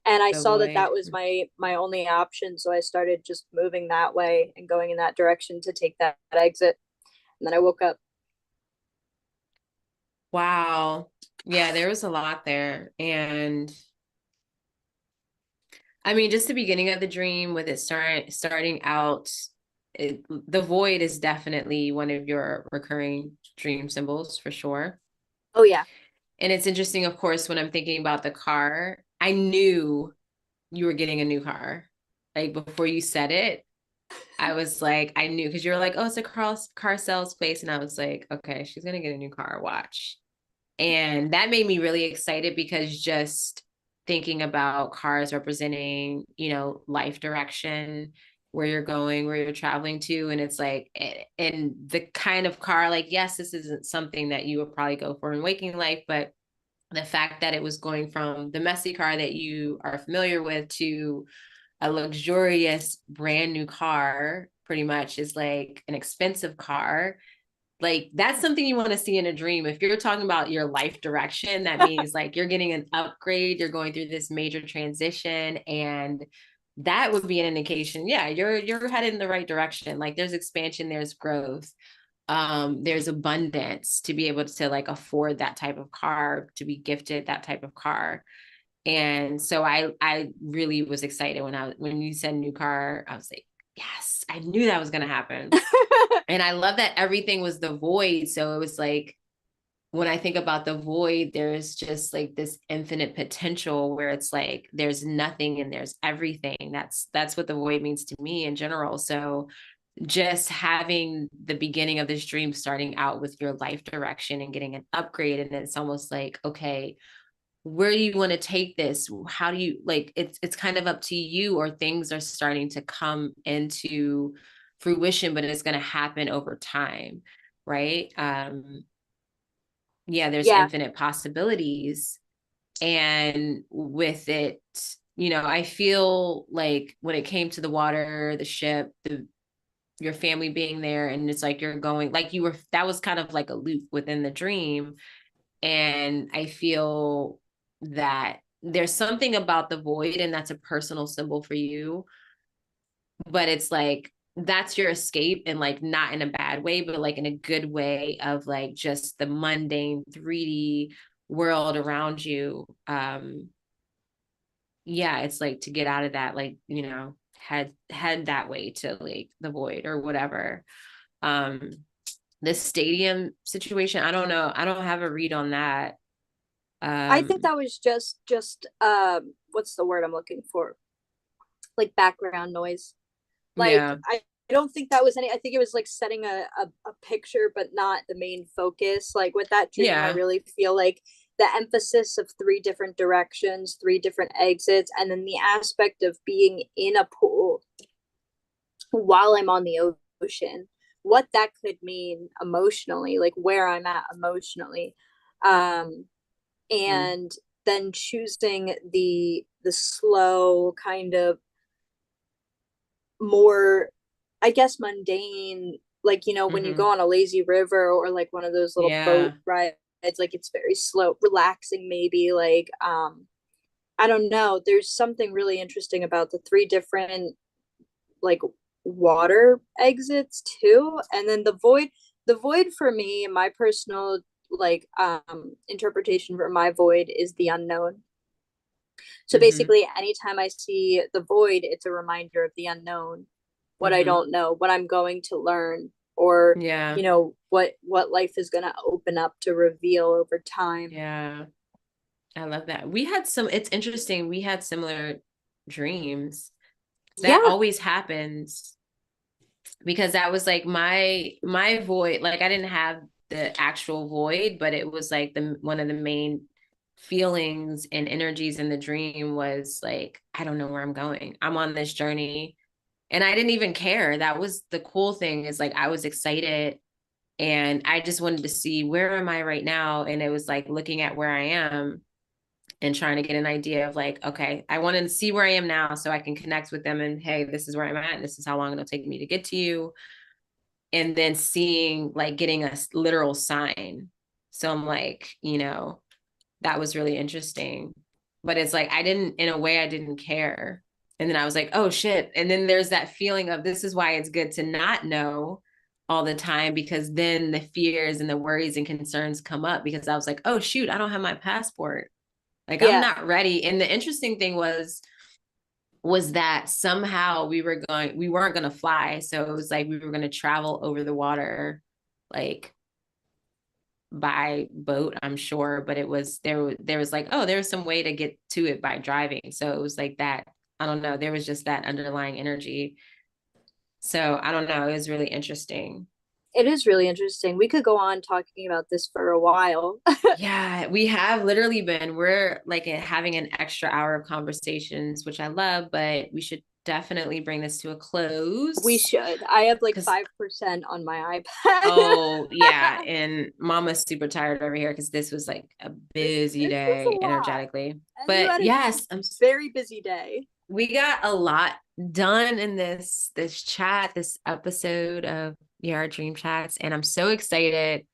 And I saw that that was my only option, so I started just moving that way and going in that direction to take that exit. And then I woke up. Wow. Yeah, there was a lot there. And I mean, just the beginning of the dream with it starting out, the void is definitely one of your recurring dream symbols for sure. Oh yeah. And it's interesting, of course, when I'm thinking about the car, I knew you were getting a new car. Like before you said it, I was like, I knew, because you were like, oh, it's a car sales place. And I was like, okay, she's going to get a new car, watch. And that made me really excited, because just thinking about cars representing, you know, life direction, where you're going, where you're traveling to. And it's like, and the kind of car, like, yes, this isn't something that you would probably go for in waking life, but the fact that it was going from the messy car that you are familiar with to a luxurious brand new car, pretty much is like an expensive car. Like that's something you want to see in a dream. If you're talking about your life direction, that means like you're getting an upgrade, you're going through this major transition, and that would be an indication, yeah, you're headed in the right direction. Like there's expansion, there's growth, there's abundance to be able to like afford that type of car, to be gifted that type of car. And so I really was excited when you said new car. I was like, yes, I knew that was going to happen. And I love that everything was the void. So it was like, when I think about the void, there's just like this infinite potential where it's like there's nothing and there's everything. That's what the void means to me in general. So just having the beginning of this dream starting out with your life direction and getting an upgrade, and it's almost like, okay, where do you want to take this? How do you, like, it's kind of up to you, or things are starting to come into fruition, but it's going to happen over time, right? Yeah, there's Yeah. infinite possibilities. And with it, you know, I feel like when it came to the water, the ship, your family being there, and it's like you're going, like you were, that was kind of like a loop within the dream. And I feel that there's something about the void, and that's a personal symbol for you, but it's like that's your escape, and like not in a bad way, but like in a good way of like just the mundane 3D world around you. Yeah, it's like to get out of that, like, you know, head that way to like the void or whatever. um the stadium situation, I don't know, I don't have a read on that. I think that was just what's the word I'm looking for? Like background noise. Like Yeah. I don't think that was any, I think it was like setting a picture, but not the main focus. Like with that dream, I Yeah. really feel like the emphasis of three different directions, three different exits, and then the aspect of being in a pool while I'm on the ocean, what that could mean emotionally, like where I'm at emotionally. And then choosing the slow kind of more, I guess, mundane, like, you know, when you go on a lazy river or like one of those little boat rides, like it's very slow, relaxing, maybe like I don't know, there's something really interesting about the three different like water exits too. And then the void for me, my personal like interpretation for my void is the unknown. So basically anytime I see the void, it's a reminder of the unknown, what I don't know, what I'm going to learn, or Yeah. you know, what life is going to open up to reveal over time. Yeah. I love that. It's interesting, we had similar dreams. That Yeah. always happens, because that was like my void. Like I didn't have the actual void, but it was like the one of the main feelings and energies in the dream was like, I don't know where I'm going. I'm on this journey. And I didn't even care. That was the cool thing, is like I was excited, and I just wanted to see, where am I right now? And it was like looking at where I am and trying to get an idea of like, okay, I want to see where I am now so I can connect with them, and hey, this is where I'm at, and this is how long it'll take me to get to you. and then seeing like getting a literal sign. So I'm like, that was really interesting. But it's like in a way I didn't care. And then I was like, oh shit. And then there's that feeling of, this is why it's good to not know all the time, because then the fears and the worries and concerns come up, because I was like, oh shoot, I don't have my passport. Like, I'm not ready. And the interesting thing was that somehow we weren't going to fly. So it was like we were going to travel over the water, like by boat, I'm sure, but it was there was like, oh, there's some way to get to it by driving. So it was like that. I don't know. There was just that underlying energy. So I don't know. It was really interesting. It is really interesting. We could go on talking about this for a while. Yeah, we have literally we're like having an extra hour of conversations, which I love, but we should definitely bring this to a close. We should. I have like 5% on my iPad. Oh, yeah. And Mama's super tired over here because this was like a busy day energetically. But yes, I'm very busy day. We got a lot done in this chat, this episode of our Dream Chats, and I'm so excited.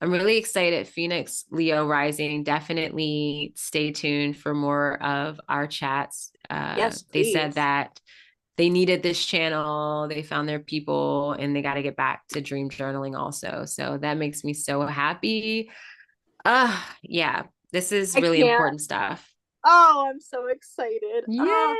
I'm really excited. Phoenix Leo rising. Definitely stay tuned for more of our chats. Yes, please. They said that they needed this channel. They found their people, and they got to get back to dream journaling also. So that makes me so happy. Yeah, this is really important stuff. Oh, I'm so excited. Yay!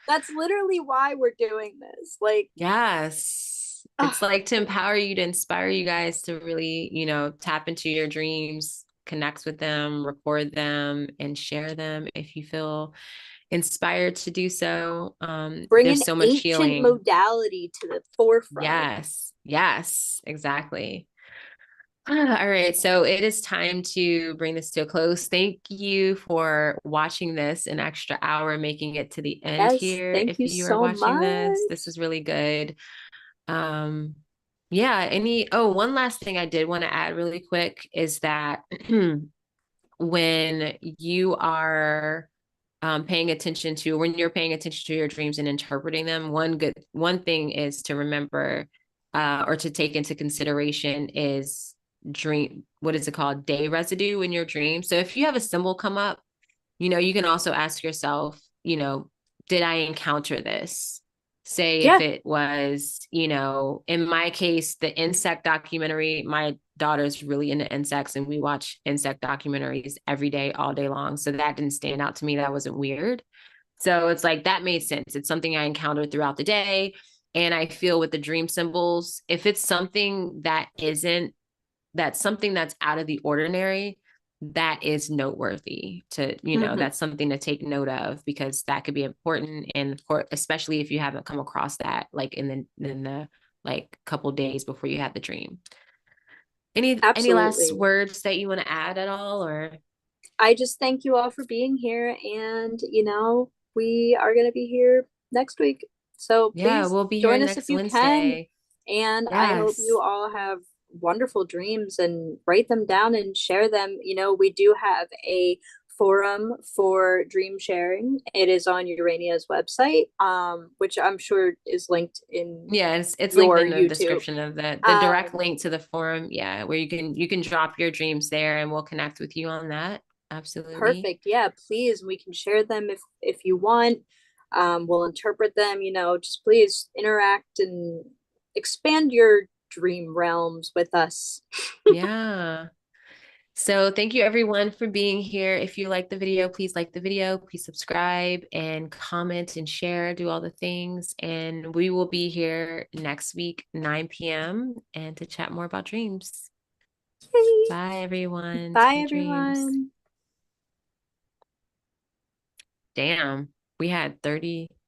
That's literally why we're doing this. Like, yes, it's like to empower you, to inspire you guys to really, tap into your dreams, connect with them, record them, and share them if you feel inspired to do so. There's so much healing modality to the forefront. Yes, exactly. All right, so it is time to bring this to a close. Thank you for watching this an extra hour, making it to the end here. Thank you so are watching much. this is really good. Yeah, one last thing I did want to add really quick is that when you are when you're paying attention to your dreams and interpreting them, one thing is to remember or to take into consideration is what is it called? Day residue in your dream. So if you have a symbol come up, you can also ask yourself, did I encounter this? Say if it was, in my case, the insect documentary, my daughter's really into insects and we watch insect documentaries every day, all day long. So that didn't stand out to me. That wasn't weird. So it's like, that made sense. It's something I encountered throughout the day. And I feel with the dream symbols, if it's something that's something that's out of the ordinary, that is noteworthy to, that's something to take note of, because that could be important. And especially if you haven't come across that, like in the like couple days before you had the dream. Any last words that you want to add at all? Or I just thank you all for being here, and we are going to be here next week. So please we'll be join here us next if you Wednesday. can. And I hope you all have wonderful dreams and write them down and share them. We do have a forum for dream sharing. It is on Urania's website, which I'm sure is linked in it's linked in the YouTube description of the direct link to the forum, where you can drop your dreams there and we'll connect with you on that. Absolutely. Perfect. Yeah, please, we can share them if you want. We'll interpret them. Just please interact and expand your dream realms with us. Yeah. So thank you everyone for being here. If you like the video, please like the video, please subscribe and comment and share, do all the things. And we will be here next week, 9 p.m. and to chat more about dreams. Yay. Bye everyone. Bye everyone. Dreams. Damn, we had 30